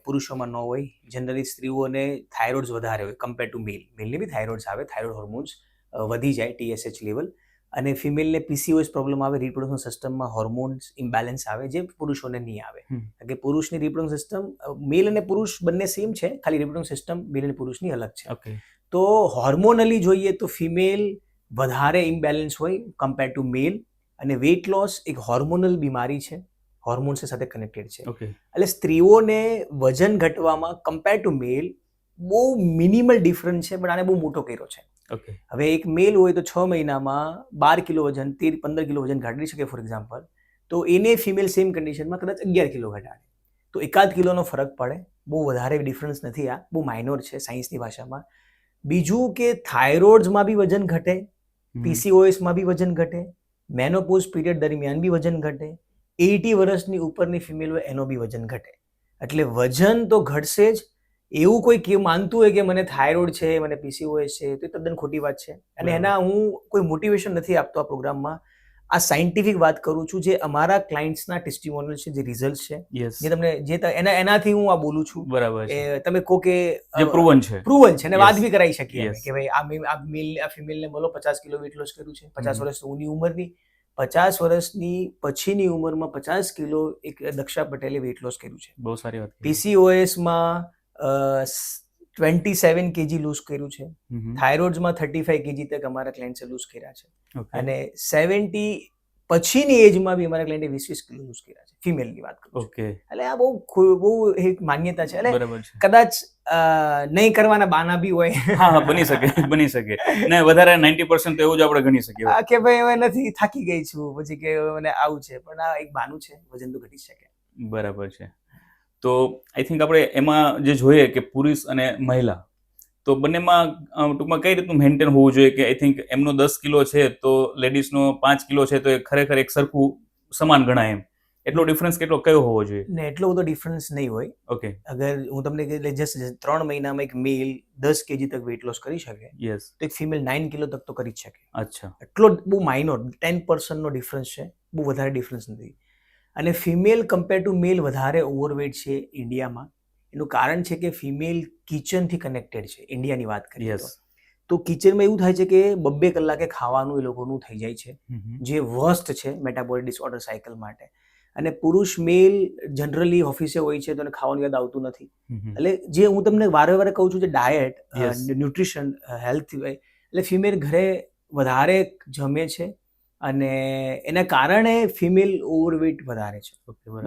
પુરુષોમાં ન હોય. જનરલી સ્ત્રીઓને થાઇરોઇડ્સ વધારે હોય કમ્પેર ટુ મેલ. મેલને બી થાઇરોઇડ્સ આવે, થાઇરોઇડ હોર્મોન્સ વધી જાય, TSH લેવલ. અને ફિમેલને PCOS પ્રોબ્લેમ આવે, રિપ્રોડક્શન સિસ્ટમમાં હોર્મોન્સ ઇમ્બેલેન્સ આવે જે પુરુષોને નહીં આવે. કારણ કે પુરુષની રિપ્રોડક્શન સિસ્ટમ, મેલ અને પુરુષ બંને સેમ છે, ખાલી રિપ્રોડક્શન સિસ્ટમ મેલ અને પુરુષની અલગ છે. ઓકે, તો હોર્મોનલી જોઈએ તો ફિમેલ વધારે ઇમ્બેલેન્સ હોય કમ્પેર ટુ મેલ. અને વેઇટ લોસ એક હોર્મોનલ બીમારી છે, હોર્મોન્સ સાથે કનેક્ટેડ છે. ઓકે, એટલે સ્ત્રીઓને વજન ઘટવામાં કમ્પેર ટુ મેલ બહુ મિનિમલ ડિફરન્સ છે, પણ આને બહુ મોટો કર્યો છે. ઓકે, હવે એક મેલ હોય તો 6 મહિનામાં 12 કિલો વજન, 13-15 કિલો વજન ઘટાડી શકે ફોર એક્ઝામ્પલ. તો એને ફિમેલ સેમ કન્ડિશનમાં કદાચ 11 કિલો ઘટાડે. તો એકાદ કિલોનો ફરક પડે, બહુ વધારે ડિફરન્સ નથી, આ બહુ માઇનોર છે સાયન્સની ભાષામાં. બીજું કે થાઇરોઇડ્સમાં બી વજન ઘટે, PCOSમાં બી વજન ઘટે, મેનોપોઝ પીરિયડ દરમિયાન બી વજન ઘટે, 80 વર્ષની ઉપરની ફિમેલ હોય એનો બી વજન ઘટે. એટલે વજન તો ઘટશે જ. એવું કોઈ માનતું હોય કે મને થાઇરોઇડ છે, મને PCOS છે, તો એ તદ્દન ખોટી વાત છે. અને એના હું કોઈ મોટિવેશન નથી આપતો આ પ્રોગ્રામમાં. આ સાયન્ટિફિક વાત કરું છું, જે અમારા ક્લાયન્ટ્સના ટેસ્ટિમોનિયલ છે, જે રિઝલ્ટ છે, યસ, જે તમને એનાથી હું આ બોલું છું. બરાબર છે, તમે કહો કે જે પ્રૂવન છે. પ્રૂવન છે અને Yes. વાત બી કરાવી શકીએ અમે Yes. કે ભાઈ આ મેલ આ ફિમેલને બોલો 50 કિલો વેટ લોસ કર્યું છે, 50 વર્ષની ઉંમરની, 50 વર્ષની પછીની ઉંમરમાં 50 કિલો એક દક્ષા પટેલે વેટ લોસ કર્યું છે. બહુ સારી વાત. PCOSમાં 27 kg લૂઝ કર્યું છે. થાઇરોઇડ્સમાં 35 kg તક અમારા ક્લાયન્ટ્સે લૂઝ કર્યા છે. અને 70 પછીની એજમાં બી અમારા ક્લાયન્ટે 20 કિલો લૂઝ કર્યા છે, ફિમેલની વાત કરું છું. ઓકે, એટલે આ બહુ એક માન્યતા છે. એટલે બરાબર છે. કદાચ નહીં કરવાના બાના બી હોય. હા, બની શકે ને વધારે 90% તો એવું જ આપણે ગણી શકીએ. કે ભાઈ હવે નથી, થાકી ગઈ છું, પછી કે મને આવું છે, પણ આ એક બાનું છે, વજન તો ઘટી શકે. બરાબર છે. તો આઈ થિંક આપણે એમાં જે જોઈએ કે પુરુષ અને મહિલા તો બંનેમાં ટૂંકમાં કઈ રીતનું મેન્ટેન હોવું જોઈએ કે આઈ થિંક એમનો 10 કિલો છે તો લેડીઝનો 5 કિલો છે તો એ ખરેખર એક સરખું સમાન ગણાય એમ. એટલો ડિફરન્સ કયો હોવો જોઈએ? ને એટલો બધો ડિફરન્સ નહીં હોય. ઓકે, અગર હું તમને જસ્ટ 3 મહિનામાં એક મેલ 10 kg તક વેટ લોસ કરી શકે યસ, તો એક ફિમેલ 9 કિલો તક તો કરી જ શકે. અચ્છા, એટલો બહુ માઇનોર 10% નો ડિફરન્સ છે, બહુ વધારે ડિફરન્સ નથી. અને ફિમેલ કમ્પેર ટુ મેલ વધારે ઓવરવેટ છે ઇન્ડિયામાં. એનું કારણ છે કે ફિમેલ કિચનથી કનેક્ટેડ છે. ઇન્ડિયાની વાત કરીએ યસ, તો કિચનમાં એવું થાય છે કે 2-2 કલાકે ખાવાનું એ લોકોનું થઈ જાય છે, જે વર્સ્ટ છે મેટાબોલિક ડિસઓર્ડર સાયકલ માટે. અને પુરુષ મેલ જનરલી ઓફિસે હોય છે તો એને ખાવાનું યાદ આવતું નથી. એટલે જે હું તમને વારે કહું છું, જે ડાયટ, Yes. ન્યુટ્રિશન, હેલ્થ, એટલે ફિમેલ ઘરે વધારે જમે છે અને એના કારણે ફિમેલ ઓવરવેટ વધારે છે.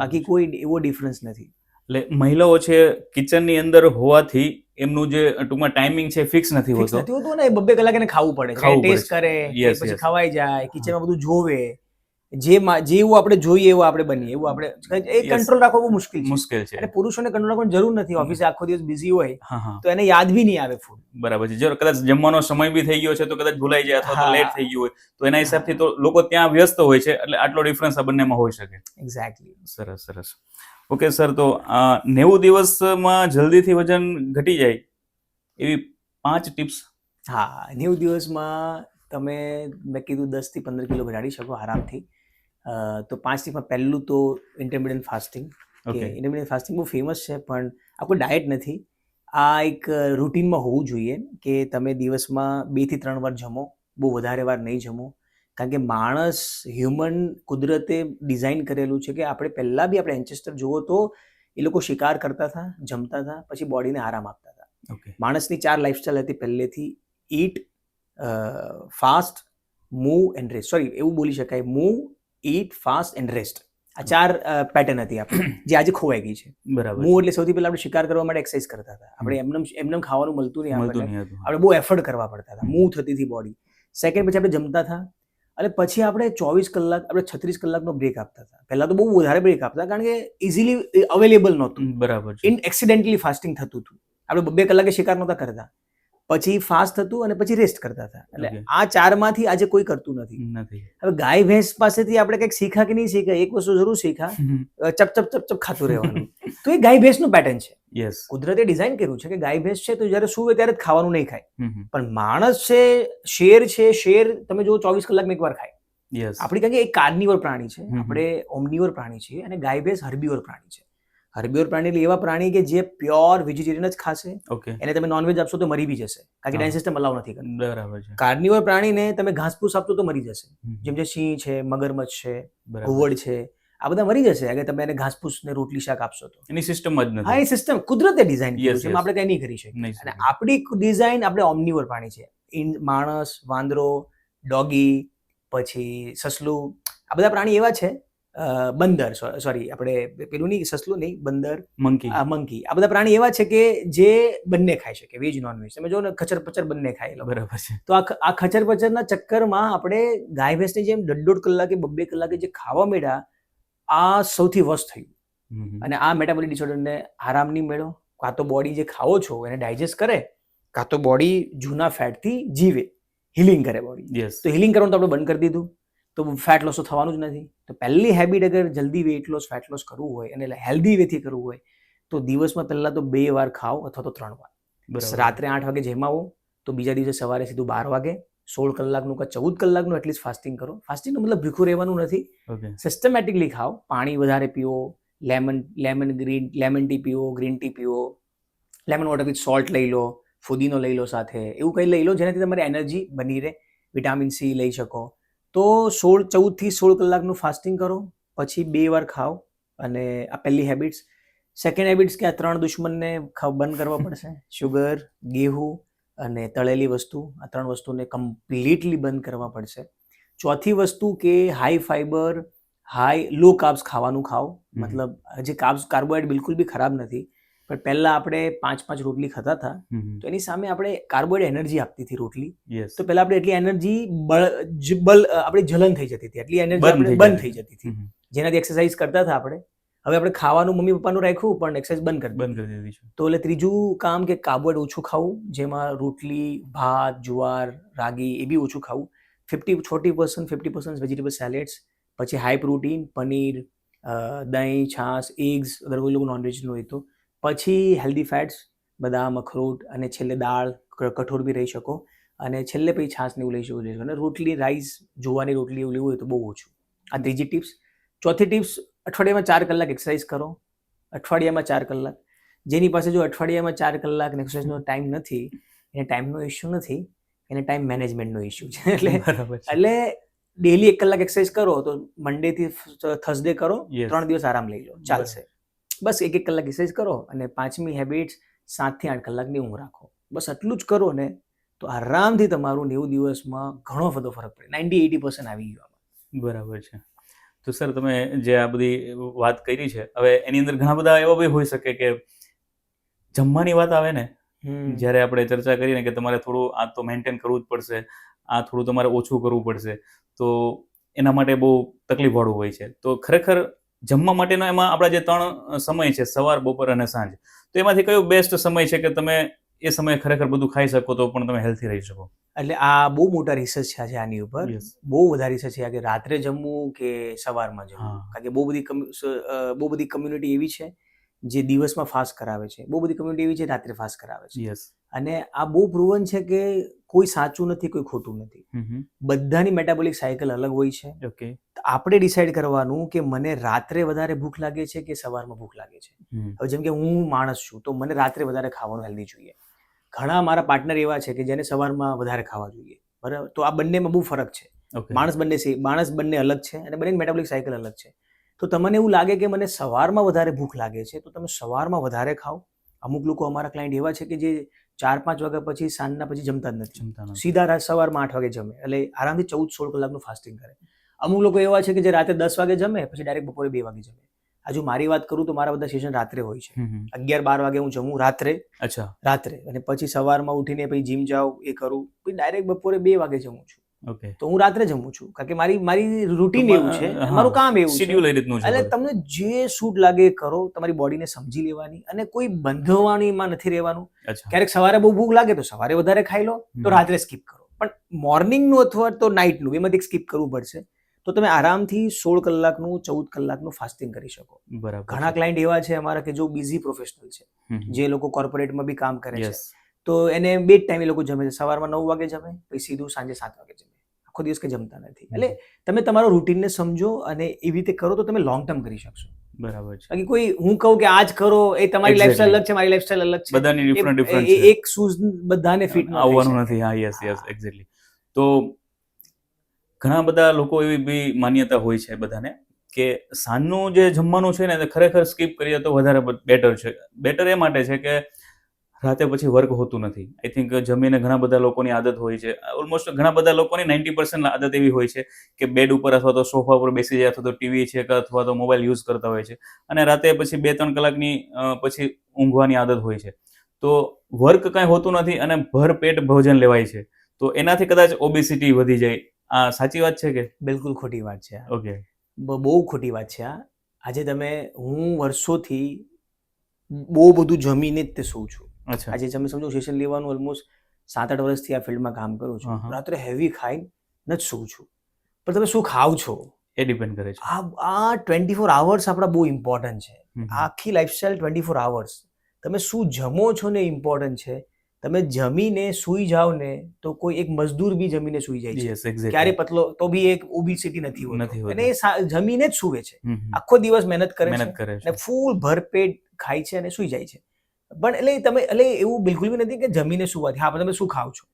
બાકી કોઈ એવો ડિફરન્સ નથી. એટલે મહિલાઓ છે કિચનની અંદર હોવાથી એમનું જે ટૂંકમાં ટાઈમિંગ છે ફિક્સ નથી ફિક્સ હોતો. નથી હોતું ને, 2-2 કલાક એને ખાવું પડે છે, ખાવું પડે ટેસ્ટ છે. કરે, Yes, પછી yes. ખવાઈ જાય, કિચનમાં બધું જોવે, જેવું આપણે જોઈએ એવું આપણે બનીએ, એવું આપણે એ Yes. કંટ્રોલ રાખવો બહુ મુશ્કેલ છે. મુશ્કેલ છે. અને પુરુષોને કંટ્રોલ રાખવાની જરૂર નથી. ઓફિસે આખો દિવસ બિઝી હોય હા, તો એને યાદ બી નહીં આવે ફૂડ. બરાબર છે. જો કદાચ જમવાનો સમય બી થઈ ગયો છે તો કદાચ ભૂલાઈ જાય અથવા તો હા. લેટ થઈ ગયું હોય તો એના હિસાબથી તો લોકો ત્યાં વ્યસ્ત હોય છે એટલે આટલો ડિફરન્સ આ બંનેમાં હોઈ શકે. એક્ઝેક્ટલી. સરસ. ઓકે સર, તો 90 દિવસમાં જલ્દીથી વજન ઘટી જાય એવી 5 ટિપ્સ હા, 90 દિવસમાં તમે મેં કીધું 10 થી 15 કિલો ઘટાડી શકો આરામથી. તો 5 થી પહેલું તો ઇન્ટરમિડિયન્ટ ફાસ્ટિંગ. કે Okay. ઇન્ટરમિડિયન્ટ ફાસ્ટિંગ બહુ ફેમસ છે, પણ આ કોઈ ડાયટ નથી. આ એક રૂટીનમાં હોવું જોઈએ કે તમે દિવસમાં 2 થી 3 વાર જમો, બહુ વધારે વાર નહીં જમો. કારણ કે માણસ હ્યુમન કુદરતે ડિઝાઇન કરેલું છે કે આપણે પહેલાં બી આપણે એન્ચેસ્ટર જુઓ તો એ લોકો શિકાર કરતા હતા, જમતા હતા, પછી બોડીને આરામ આપતા હતા. Okay. માણસની 4 લાઈફસ્ટાઈલ હતી પહેલેથી: eat, fast, move and rest. Sorry, એવું બોલી શકાય: move, eat, fast and rest. આ 4 પેટર્ન હતી આપણી, જે આજે ખોવાઈ ગઈ છે. બરાબર મૂવ એટલે સૌથી પહેલા આપણે શિકાર કરવા માટે એક્સરસાઇઝ કરતા હતા. આપણે એમને ખાવાનું મળતું નહીં મળતું આપણને, નહીં હતું. આપણે બહુ એફર્ટ કરવા પડતા હતા, મૂવ થતી હતી બોડી. સેકન્ડ, પછી આપણે જમતા હતા અને પછી આપણે 24 કલાક, આપણે 36 કલાકનો બ્રેક આપતા હતા. પહેલા તો બહુ વધારે બ્રેક આપતા કારણ કે ઇઝીલી અવેલેબલ નહોતું. બરાબર છે. ઇન એક્સિડેન્ટલી ફાસ્ટિંગ થતું હતું. આપણે 2 કલાકે શિકાર નહોતા કરતા, પછી ફાસ્ટ થતું અને પછી રેસ્ટ કરતા હતા. એટલે Okay. આ 4માંથી આજે કોઈ કરતું નથી. નથી. હવે ગાય ભેંસ પાસેથી આપણે કંઈક શીખા કે નહીં શીખા, એક વસ્તુ જરૂર શીખા: ચપ ચપ ચપ ચપ ખાતું રહેવાનું. તો એ ગાય ભેંસનું પેટર્ન છે. યસ. કુદરતે ડિઝાઇન કર્યું છે કે ગાય ભેંસ છે તો જ્યારે સૂવે ત્યારે જ ખાવાનું નહીં ખાય. પણ માણસ છે, શેર છે, શેર તમે જો 24 કલાકમાં એકવાર ખાય. યસ. આપણે કારણ કે એક કાર્નિવર પ્રાણી છે, હમ. આપણે ઓમ્નિવર પ્રાણી છીએ, અને ગાય ભેંસ હર્બીવર પ્રાણી છે. હર્બીવર પ્રાણી એટલે એવા પ્રાણી કે જે પ્યોર વેજીટેરિયન જ ખાશે. ઓકે. એને તમે નોનવેજ આપશો તો મરી બી જશે, કારણ કે ડાયજેસ્ટ સિસ્ટમ અલાઉ નથી કરતું. બરાબર છે. કાર્નિવર પ્રાણીને તમે ઘાસપૂસ આપશો તો મરી જશે. હમ. જેમ જે સિંહ છે, મગરમચ્છ છે, બરાબર. ઘુવડ છે, આ બધા મરી જશે અગર તમે એને ઘાસપૂસ ને રોટલી શાક આપશો તો. એની સિસ્ટમ જ હા, નથી. એ સિસ્ટમ કુદરતે ડિઝાઇન કર્યું Yes, છે, yes. આપણે કંઈ નહીં કરી શકીએ. નહીં અને શકીએ. આપણી ડિઝાઇન, આપણે ઓમ્નિવર પ્રાણી છે. માણસ, વાંદરો, ડોગી, પછી સસલું, આ બધા પ્રાણી એવા છે. બંદર, સોરી, આપણે પેલું નહીં, સસલું નહીં, બંદર, મંકી. મંકી, આ બધા પ્રાણી એવા છે કે જે બંને ખાઈ શકે, વેજ નોનવેજ. તમે જો ને, ખચર પચર બંને ખાય એ લોકો. બરાબર છે. તો આ ખચર પચરના ચક્કરમાં આપણે ગાય ભેંસની જેમ 1.5 કલાકે 2 કલાકે જે ખાવા મળ્યા, આ સૌથી વર્સ્ટ થયું. અને આ મેટાબોલિક ડિસઓર્ડરને આરામ નહીં મળ્યો. કાં તો બોડી જે ખાવો છો એને ડાયજેસ્ટ કરે, કાં તો બોડી જૂના ફેટથી જીવે, હિલિંગ કરે બોડી. યસ. તો હિલિંગ કરવાનું તો આપણે બંધ કરી દીધું, તો ફેટ લોસ તો થવાનું જ નથી. તો પહેલી હેબિટ, અગર જલ્દી વેઇટ લોસ, ફેટ લોસ કરવું હોય અને હેલ્ધી વેથી કરવું હોય, તો દિવસમાં પહેલા તો 2 વાર ખાઓ અથવા તો 3 વાર. બરાબર. રાત્રે 8 વાગે જમાવો, તો બીજા દિવસે સવારે સીધું 12 વાગે 16 કલાકનું કે 14 કલાકનું એટલીસ્ટ ફાસ્ટિંગ કરો. ફાસ્ટિંગનો મતલબ ભૂખ્યું રહેવાનું નથી. ઓકે. સિસ્ટમેટિકલી ખાઓ, પાણી વધારે પીવો, લેમન ટી પીવો, ગ્રીન ટી પીવો, લેમન વોટર વિથ સોલ્ટ લઈ લો, ફુદીનો લઈ લો સાથે, એવું કંઈ લઈ લો જેનાથી તમારી એનર્જી બની રહે, વિટામિન સી લઈ શકો. તો 14 થી 16 કલાકનું ફાસ્ટિંગ કરો, પછી 2 વાર ખાઓ. અને આ પહેલી હેબિટ્સ. સેકન્ડ હેબિટ્સ કે આ 3 દુશ્મનને બંધ કરવા પડશે: શુગર, ગેહું અને તળેલી વસ્તુ. આ 3 વસ્તુને કમ્પ્લીટલી બંધ કરવા પડશે. ચોથી વસ્તુ કે હાઈ ફાઈબર, લો કાર્બ્સ ખાવાનું ખાઓ. મતલબ જે કાર્બોહાઈડ્રેટ બિલકુલ બી ખરાબ નથી, પણ પહેલા આપણે 5 રોટલી ખાતા હતા, તો એની સામે આપણે કાર્બોહાઈડ્રેટ એનર્જી આપતી હતી રોટલી. યસ. તો પહેલા આપણે એટલી એનર્જી આપણી જલન થઈ જતી હતી, એટલી એનર્જી આપણે બંધ થઈ જતી હતી, જેનાથી એક્સરસાઇઝ કરતા હતા આપણે. હવે આપણે ખાવાનું મમ્મી પપ્પાનું રાખ્યું, પણ એક્સરસાઇઝ બંધ કરી બંધ કરી દીધી છે. તો એટલે ત્રીજું કામ કે કાર્બોહાઈડ્રેટ ઓછું ખાવું, જેમાં રોટલી, ભાત, જુવાર, રાગી એ બી ઓછું ખાવું. 40% વેજીટેબલ સેલેડ્સ, પછી હાઈ પ્રોટીન, પનીર, દહીં, છાશ, એગ્સ, અગર કોઈ લોકો નોનવેજનું હોય તો, પછી હેલ્ધી ફેટ્સ, બદામ, અખરોટ, અને છેલ્લે દાળ, કઠોળ બી રહી શકો, અને છેલ્લે પછી છાશ ને એવું લઈ શકો. અને રોટલી, રાઈસ, જોવાની રોટલી એવું લેવું હોય તો બહુ ઓછું. આ ત્રીજી ટિપ્સ. ચોથી ટિપ્સ: અઠવાડિયામાં 4 કલાક એક્સરસાઇઝ કરો. અઠવાડિયામાં 4 કલાક. જેની પાસે જો અઠવાડિયામાં 4 કલાક એક્સરસાઇઝનો ટાઈમ નથી, એને ટાઈમનો ઇશ્યુ નથી, એને ટાઈમ મેનેજમેન્ટનો ઇશ્યુ છે. એટલે ડેલી 1 કલાક એક્સરસાઇઝ કરો, તો મંડે થી થર્સડે કરો, 3 દિવસ આરામ લઈ લો, ચાલશે. બસ 1 કલાક એક્સરસાઇઝ કરો. અને 5મી હેબિટ્સ, 7 થી 8 કલાકની ઊંઘ રાખો. બસ આટલું જ કરો ને, તો આરામથી તમારું 90 દિવસમાં ઘણો બધો ફરક પડે. 90-80% આવી ગયો. બરાબર છે. તો સર, તમે જે આ બધી વાત કરી છે, હવે એની અંદર ઘણા બધા એવા બી હોઈ શકે કે જમવાની વાત આવે ને, જ્યારે આપણે ચર્ચા કરીને કે તમારે થોડું આ તો મેન્ટેન કરવું જ પડશે, આ થોડું તમારે ઓછું કરવું પડશે, તો એના માટે બહુ તકલીફવાળું હોય છે. તો ખરેખર જમવા માટેનો એમાં આપણા જે 3 સમય છે, સવાર, બપોર અને સાંજ, તો એમાંથી કયો બેસ્ટ સમય છે કે તમે એ સમયે ખરેખર બધું ખાઈ શકો તો પણ તમે હેલ્થી રહી શકો? એટલે આ બહુ મોટા રિસર્ચ છે આની ઉપર. Yes. બહુ વધારે રિસર્ચ છે કે રાત્રે જમવું કે સવારમાં જમવું. કારણ કે બહુ બધી કમ્યુનિટી એવી છે જે દિવસમાં ફાસ્ટ કરાવે છે, બહુ બધી કમ્યુનિટી એવી છે રાત્રે ફાસ્ટ કરાવે છે. યસ. અને આ બહુ પ્રૂવન છે કે કોઈ સાચું નથી, કોઈ ખોટું નથી. બધાની મેટાબોલિક સાયકલ અલગ હોય છે. ઓકે. આપણે ડિસાઈડ કરવાનું કે મને રાત્રે વધારે ભૂખ લાગે છે કે સવારમાં ભૂખ લાગે છે. હવે જેમ કે હું માણસ છું તો મને રાત્રે વધારે ખાવાનું હેલ્ધી જોઈએ. ઘણા મારા પાર્ટનર એવા છે કે જેને સવારમાં વધારે ખાવા જોઈએ, બરાબર. તો આ બંનેમાં બહુ ફરક છે. માણસ બંને અલગ છે અને બંનેની મેટાબોલિક સાયકલ અલગ છે. તો તમને એવું લાગે કે મને સવારમાં વધારે ભૂખ લાગે છે તો તમે સવારમાં વધારે ખાઓ. અમુક લોકો અમારા ક્લાયન્ટ એવા છે કે જે 4-5 વાગ્યા પછી સાંજના પછી જમતા જ નથી, સીધા સવારમાં 8 વાગે જમે, એટલે આરામથી 14-16 કલાકનું ફાસ્ટિંગ કરે. અમુક લોકો એવા છે કે જે રાતે 10 વાગે જમે પછી ડાયરેક્ટ બપોરે 2 વાગે જમે. હજુ મારી વાત કરું તો મારા બધા સેશન રાત્રે હોય છે. 11-12 વાગે હું જમું રાત્રે. રાત્રે અને પછી સવારમાં ઉઠીને પછી જીમ જાઉં, એ કરું, પછી ડાયરેક્ટ બપોરે 2 વાગે જમું છું. તો હું રાત્રે જમું છું કારણ કે મારી રૂટીન એવું છે, મારું કામ એવું છે. એટલે તમને જે સૂટ લાગે એ કરો, તમારી બોડીને સમજી લેવાની અને કોઈ બંધવાણીમાં નથી રહેવાનું. ક્યારેક સવારે બહુ ભૂખ લાગે તો સવારે વધારે ખાઈ લો, તો રાત્રે સ્કીપ કરો. પણ મોર્નિંગનું અથવા તો નાઇટનું એમાંથી સ્કીપ કરવું પડશે. તો તમે આરામથી 16 કલાકનું 14 કલાકનું ફાસ્ટિંગ કરી શકો. ઘણા ક્લાયન્ટ એવા છે અમારા કે જો બિઝી પ્રોફેશનલ છે, જે લોકો કોર્પોરેટમાં બી કામ કરે છે, તો એને બે જ ટાઈમ એ લોકો જમે છે. સવારમાં 9 વાગે જમે, પછી સીધું સાંજે 7 વાગે જમે. આખો દિવસ કંઈ જમતા નથી. એટલે તમે તમારો રૂટીનને સમજો અને એવી રીતે કરો તો તમે લોંગ ટર્મ કરી શકશો. બરાબર છે. બાકી કોઈ હું કહું કે આજ કરો, એ તમારી લાઈફસ્ટાઈલ અલગ છે, મારી લાઈફસ્ટાઈલ અલગ છે, બધાની ડિફરન્ટ છે. એક શૂઝ બધાને ફિટ આવવાનું નથી. હા, યસ એક્ઝેક્ટલી. તો ઘણા બધા લોકો એવી બી માન્યતા હોય છે બધાને કે સાંજનું જે જમવાનું છે ને ખરેખર સ્કીપ કરીએ તો વધારે બેટર છે. બેટર એ માટે છે કે રાતે પછી વર્ક હોતું નથી. આઈ થિંક જમીને ઘણા બધા લોકોની આદત હોય છે, ઓલમોસ્ટ ઘણા બધા લોકોની 90% આદત એવી હોય છે કે બેડ ઉપર અથવા તો સોફા ઉપર બેસી જાય અથવા તો ટીવી છે કે અથવા તો મોબાઈલ યુઝ કરતા હોય છે અને રાતે પછી 2-3 કલાકની પછી ઊંઘવાની આદત હોય છે. તો વર્ક કાંઈ હોતું નથી અને ભરપેટ ભોજન લેવાય છે, તો એનાથી કદાચ ઓબેસિટી વધી જાય. આ સાચી વાત છે કે? બિલકુલ ખોટી વાત છે. ઓકે. બહુ ખોટી વાત છે. આજે હું વર્ષોથી બહુ બધું જમીને જ તે સૂવું છું. આજે તમે સમજો સેશન લેવાનું ઓલમોસ્ટ 7-8 વર્ષથી આ ફિલ્ડમાં કામ કરું છું. રાત્રે હેવી ખાઈને જ સૂવું છું. પણ તમે શું ખાવ છો એ ડિપેન્ડ કરે છે. આ 24 અવર્સ આપણા બહુ ઇમ્પોર્ટન્ટ છે. આખી લાઈફસ્ટાઈલ 24 અવર્સ. તમે શું જમો છો ને ઇમ્પોર્ટન્ટ છે. તમે જમીને સૂઈ જાઓ ને તો કોઈ એક મજદૂર બી જમીને સૂઈ જાય છે, ક્યારે પતલો તો બી એક ઓબેસિટી નથી હોતી, અને એ જમીને જ સૂવે છે, આખો દિવસ મહેનત કરે છે અને ફૂલ ભરપેટ ખાય છે અને સૂઈ જાય છે. પણ એટલે એવું બિલકુલ બી નથી કે જમીને સૂવાથી. હા, પણ તમે શું ખાવ છો?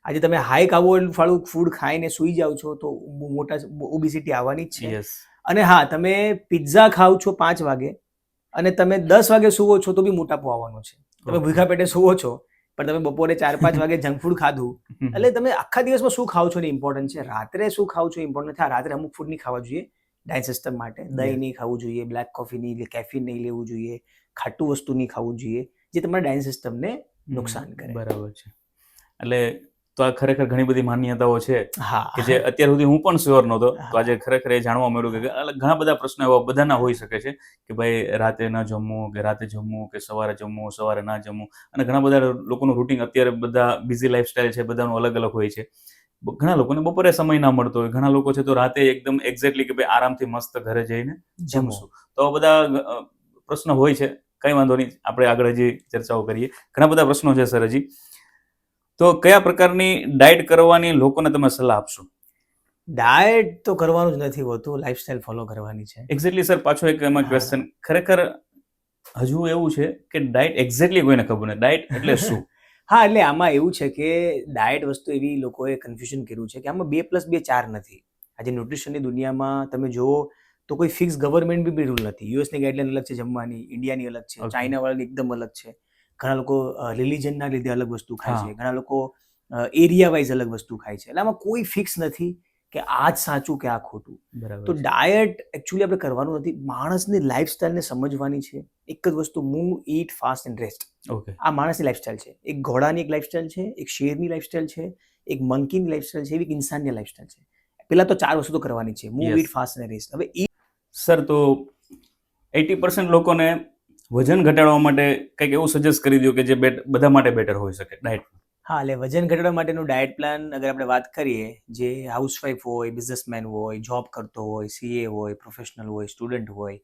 આજે તમે હાઈ કાર્બોહાઈડ્રેટ વાળું ફૂડ ખાઈને સૂઈ જાઓ છો તો મોટા ઓબેસિટી આવવાની જ છે. અને હા, તમે પિઝા ખાવ છો 5 વાગે અને તમે 10 વાગે સૂવો છો તો બી મોટાપો આવવાનો છે. તમે ભૂખા પેટે સૂવો છો પણ તમે બપોરે 4-5 વાગે જંક ફૂડ ખાધું, એટલે તમે આખા દિવસમાં શું ખાવ છો ને ઇમ્પોર્ટન્ટ છે. રાત્રે શું ખાવ છો ઇમ્પોર્ટન્ટ નથી. રાત્રે અમુક ફૂડ નહીં ખાવા જોઈએ ડાયજેસ્ટ માટે. દહીં નહીં ખાવું જોઈએ, બ્લેક કોફી નહીં, કેફીન નહીં લેવું જોઈએ, ખાટું વસ્તુ નહીં ખાવું જોઈએ જે તમારા ડાયજેસ્ટ સિસ્ટમને નુકસાન કરે. બરાબર છે. એટલે તો આ ખરેખર ઘણી બધી માન્યતાઓ છે કે જે અત્યાર સુધી હું પણ શ્યોર નહોતો. તો આજે ખરેખર એ જાણવા મળ્યું કે ઘણા બધા પ્રશ્નો એવા બધાના હોઈ શકે છે કે ભાઈ રાતે ન જમવું કે રાતે જમવું કે સવારે જમવું, સવારે ના જમવું. અને ઘણા બધા લોકોનું રૂટીન અત્યારે બધા બિઝી લાઈફસ્ટાઈલ છે, બધાનું અલગ અલગ હોય છે. ઘણા લોકોને બપોરે સમય ના મળતો હોય, ઘણા લોકો છે તો રાતે એકદમ એક્ઝેક્ટલી કે ભાઈ આરામથી મસ્ત ઘરે જઈને જમશું. તો બધા પ્રશ્નો હોય છે. કંઈ વાંધો નહીં, આપણે આગળ હજી ચર્ચાઓ કરીએ. ઘણા બધા પ્રશ્નો છે સર હજી. તો કયા પ્રકારની ડાયટ કરવાની લોકોને તમે સલાહ આપશો? ડાયટ તો કરવાનું જ નથી હોતું, લાઈફસ્ટાઈલ ફોલો કરવાની છે. એક્ઝેક્ટલી સર, પાછો એક એમાં ક્વેશ્ચન ખરેખર હજુ એવું છે કે ડાયટ એક્ઝેક્ટલી કોઈને ખબર નથી. ડાયટ એટલે શું? હા, એટલે આમાં એવું છે કે ડાયટ વસ્તુ એવી લોકોએ કન્ફ્યુઝન કર્યું છે કે આમાં 2+2 4 નથી. આજે ન્યુટ્રિશનની દુનિયામાં તમે જુઓ તો કોઈ ફિક્સ ગવર્મેન્ટ બી રૂલ નથી. યુએસની ગાઈડલાઈન અલગ છે જમવાની, ઇન્ડિયાની અલગ છે, ચાઇના વાળાની એકદમ અલગ છે. ઘણા લોકો રિલિજનના લીધે અલગ વસ્તુ ખાય છે, ઘણા લોકો એરિયા વાઇઝ અલગ વસ્તુ ખાય છે. એટલે આમાં કોઈ ફિક્સ નથી કે આ જ સાચું કે આ ખોટું. તો ડાયટ એકચ્યુઅલી આપણે કરવાનું નથી, માણસની લાઈફસ્ટાઈલને સમજવાની છે. એક જ વસ્તુ, move, eat, fast and rest. આ માણસની લાઈફસ્ટાઈલ છે. એક ઘોડાની એક લાઈફસ્ટાઈલ છે, એક શેરની લાઈફસ્ટાઈલ છે, એક મંકીની લાઈફસ્ટાઈલ છે, એવી એક ઇન્સાનની લાઈફસ્ટાઈલ છે. પેલા તો 4 વસ્તુ કરવાની છે, move, eat, fast and rest. હવે સર, તો 80% લોકોને વજન ઘટાડવા માટે કંઈક એવું સજેસ્ટ કરી દો કે જે બધા માટે બેટર હોઈ શકે ડાયટ. હા, એટલે વજન ઘટાડવા માટેનું ડાયટ પ્લાન અગર આપણે વાત કરીએ, જે હાઉસવાઈફ હોય, બિઝનેસમેન હોય, જોબ કરતો હોય, સીએ હોય, પ્રોફેશનલ હોય, સ્ટુડન્ટ હોય,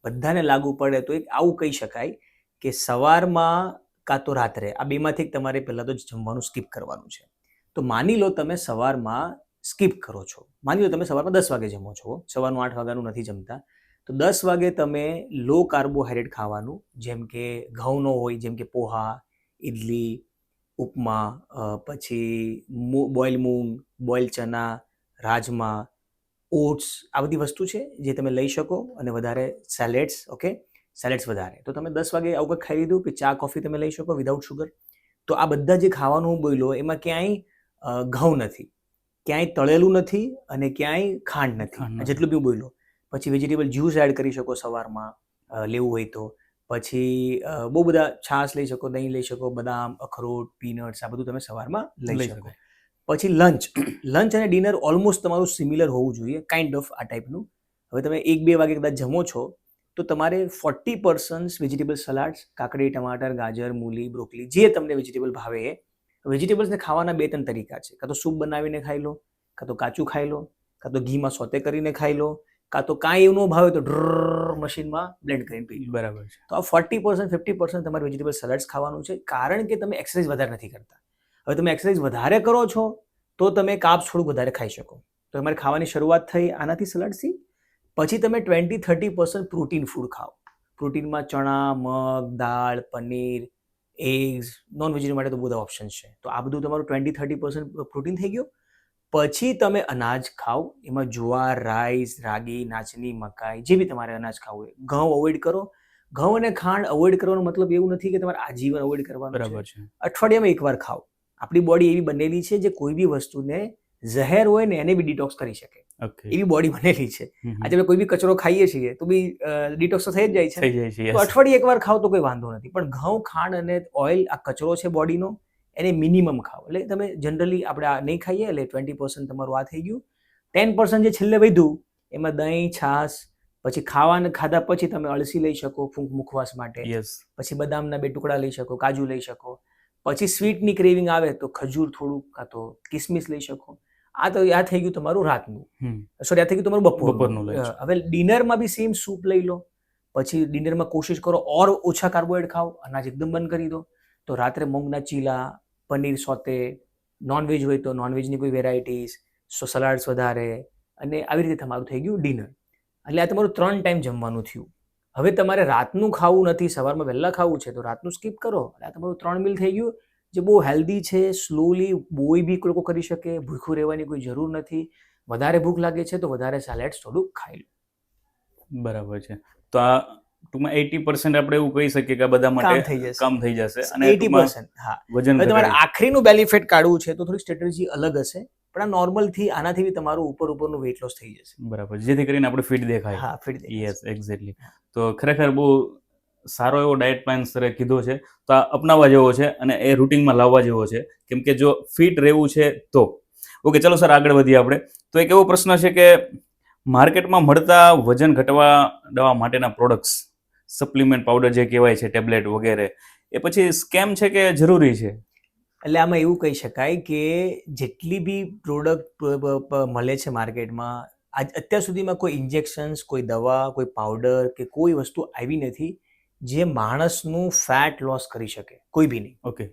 બધાને લાગુ પડે તો એક આવું કહી શકાય કે સવારમાં કાં તો રાત્રે આ બેમાંથી તમારે પહેલાં તો જમવાનું સ્કીપ કરવાનું છે. તો માની લો તમે સવારમાં સ્કીપ કરો છો, માની લો તમે સવારમાં 10 વાગે જમો છો, સવારનું 8 વાગ્યાનું નથી જમતા, તો 10 વાગે તમે લો કાર્બોહાઈડ્રેટ ખાવાનું, જેમ કે ઘઉંનો હોય, જેમ કે પોહા, ઇડલી, ઉપમા, પછી બોઇલ મૂંગ, બોઇલ ચના, રાજમા, ઓટ્સ, આ બધી વસ્તુ છે જે તમે લઈ શકો. અને વધારે સેલેડ્સ, ઓકે, સેલેડ્સ વધારે. તો તમે 10 વાગે આવું કંઈક ખાઈ લીધું, પછી ચા કોફી તમે લઈ શકો વિધાઉટ શુગર. તો આ બધા જે ખાવાનું હું બોલ્યો એમાં ક્યાંય ઘઉં નથી, ક્યાંય તળેલું નથી, અને ક્યાંય ખાંડ નથી, જેટલું બી બોલ્યો. પછી વેજીટેબલ જ્યુસ એડ કરી શકો સવારમાં લેવું હોય તો. પછી બહુ બધા છાશ લઈ શકો, દહીં લઈ શકો, બદામ, અખરોટ, પીનટ્સ, આ બધું તમે સવારમાં લઈ શકો. પછી લંચ અને ડિનર ઓલમોસ્ટ તમારું સિમિલર હોવું જોઈએ, કાઇન્ડ ઓફ આ ટાઈપનું. હવે તમે 1-2 વાગે કદાચ જમો છો તો તમારે 40% વેજીટેબલ સલાડ્સ, કાકડી, ટમાટર, ગાજર, મૂલી, બ્રોકલી, જે તમને વેજીટેબલ ભાવે એ. વેજીટેબલ્સને ખાવાના 2-3 તરીકા છે. કાં તો સૂપ બનાવીને ખાઈ લો, કાં તો કાચું ખાઈ લો, કાં તો ઘીમાં સોતે કરીને ખાઈ લો, કાં તો કાંઈ એવું ન ભાવે તો મશીનમાં બ્લેન્ડ કરીને પી લો. બરાબર છે. તો આ 40% 50% તમારે વેજીટેબલ સલાડ્સ ખાવાનું છે, કારણ કે તમે એક્સરસાઇઝ વધારે નથી કરતા. હવે તમે એક્સરસાઇઝ વધારે કરો છો તો તમે કાર્બ્સ થોડુંક વધારે ખાઈ શકો. તો તમારે ખાવાની શરૂઆત થઈ આનાથી, સલાડથી. પછી તમે 20-30% પ્રોટીન ફૂડ ખાઓ. પ્રોટીનમાં ચણા, મગ, દાળ, પનીર, એગ્સ, નોન વેજીટેરિયન માટે તો બધા ઓપ્શન્સ છે. તો આ બધું તમારું 20-30% પ્રોટીન થઈ ગયું. પછી તમે અનાજ ખાઓ, એમાં જુવાર, રાઈસ, રાગી, નાચની, મકાઈ, જે બી તમારે અનાજ ખાવું હોય. ઘઉં અવોઇડ કરો. ઘઉં અને ખાંડ અવોઇડ કરવાનો મતલબ એવું નથી કે તમારે આજીવન અવોઇડ કરવાનું. બરાબર છે. અઠવાડિયામાં એકવાર ખાઓ. આપણી બોડી એવી બનેલી છે જે કોઈ બી વસ્તુને ઝહેર હોય ને એને બી ડિટોક્સ કરી શકે, એવી બોડી બનેલી છે. આજે આપણે કોઈ બી કચરો ખાઈએ છીએ તો બી ડિટોક્સ તો થઈ જ જાય છે. તો અઠવાડિયે એકવાર ખાઓ તો કોઈ વાંધો નથી, પણ ઘઉં, ખાંડ અને ઓઇલ, આ કચરો છે બોડીનો, એને મિનિમમ ખાઓ. એટલે તમે જનરલી આપણે આ નહીં ખાઈએ, એટલે 20% તમારું આ થઈ ગયું. 10% જે છેલ્લે વધ્યું એમાં દહીં, છાશ, પછી ખાધા પછી તમે અળસી લઈ શકો ફૂંક મુખવાસ માટે, પછી બદામના 2 ટુકડા લઈ શકો, કાજુ લઈ શકો. પછી સ્વીટની ક્રેવિંગ આવે તો ખજૂર થોડુંક, કાં તો કિસમિસ લઈ શકો. આ થઈ ગયું તમારું રાતનું, સોરી, આ થઈ ગયું તમારું બપોરનું. હવે ડિનરમાં બી સેમ સૂપ લઈ લો. પછી ડિનરમાં કોશિશ કરો ઓછા કાર્બોહાઈડ્રેટ ખાઓ, અનાજ એકદમ બંધ કરી દો. તો રાત્રે મૂંગના ચીલા, પનીર સોતે, નોનવેજ હોય તો નોનવેજની કોઈ વેરાયટીઝ, સલાડ્સ વધારે, અને આવી રીતે તમારું થઈ ગયું ડિનર. એટલે આ તમારું 3 ટાઈમ જમવાનું થયું. હવે તમારે રાતનું ખાવું નથી, સવારમાં વહેલા ખાવું છે તો રાતનું સ્કીપ કરો. આ તમારું 3 મીલ થઈ ગયું, જે બહુ હેલ્ધી છે. સ્લોલી બોય બી લોકો કરી શકે, ભૂખ્યું રહેવાની કોઈ જરૂર નથી. વધારે ભૂખ લાગે છે તો વધારે સેલેડ્સ થોડુંક ખાઈ લો. બરાબર છે. તો આ ટૂંકમાં 80% આપણે એવું કહી શકીએ કે આ બધા માટે કામ થઈ જશે. અને 80%, હા. વજન તમારે આખરીનું બેલી ફેટ કાઢવું છે તો થોડી સ્ટ્રેટેજી અલગ હશે, પણ આ નોર્મલથી આનાથી બી તમારું ઉપરનું વેઇટ લોસ થઈ જશે. બરાબર, જેથી કરીને આપણે ફિટ દેખાય. હા, ફિટ દેખાય. Yes, exactly. તો ખરેખર બહુ સારો એવો ડાયટ પ્લાન સરે કીધો છે, તો આ અપનાવવા જેવો છે અને એ રૂટિનમાં લાવવા જેવો છે. કેમ કે જો ફિટ રહેવું છે તો ઓકે. ચલો સર, આગળ વધીએ આપણે. તો એક એવો પ્રશ્ન છે કે માર્કેટમાં મળતા વજન ઘટાડવા માટેના પ્રોડક્ટ્સ, સપ્લિમેન્ટ, પાવડર જે કહેવાય છે, ટેબ્લેટ વગેરે, એ પછી સ્કેમ છે કે જરૂરી છે? એટલે આમાં એવું કહી શકાય કે જેટલી બી પ્રોડક્ટ મળે છે માર્કેટમાં, અત્યાર સુધીમાં કોઈ ઇન્જેક્શન્સ, કોઈ દવા, કોઈ પાવડર કે કોઈ વસ્તુ આવી નથી જે માણસનું ફેટ લોસ કરી શકે, કોઈ બી નહીં. ઓકે.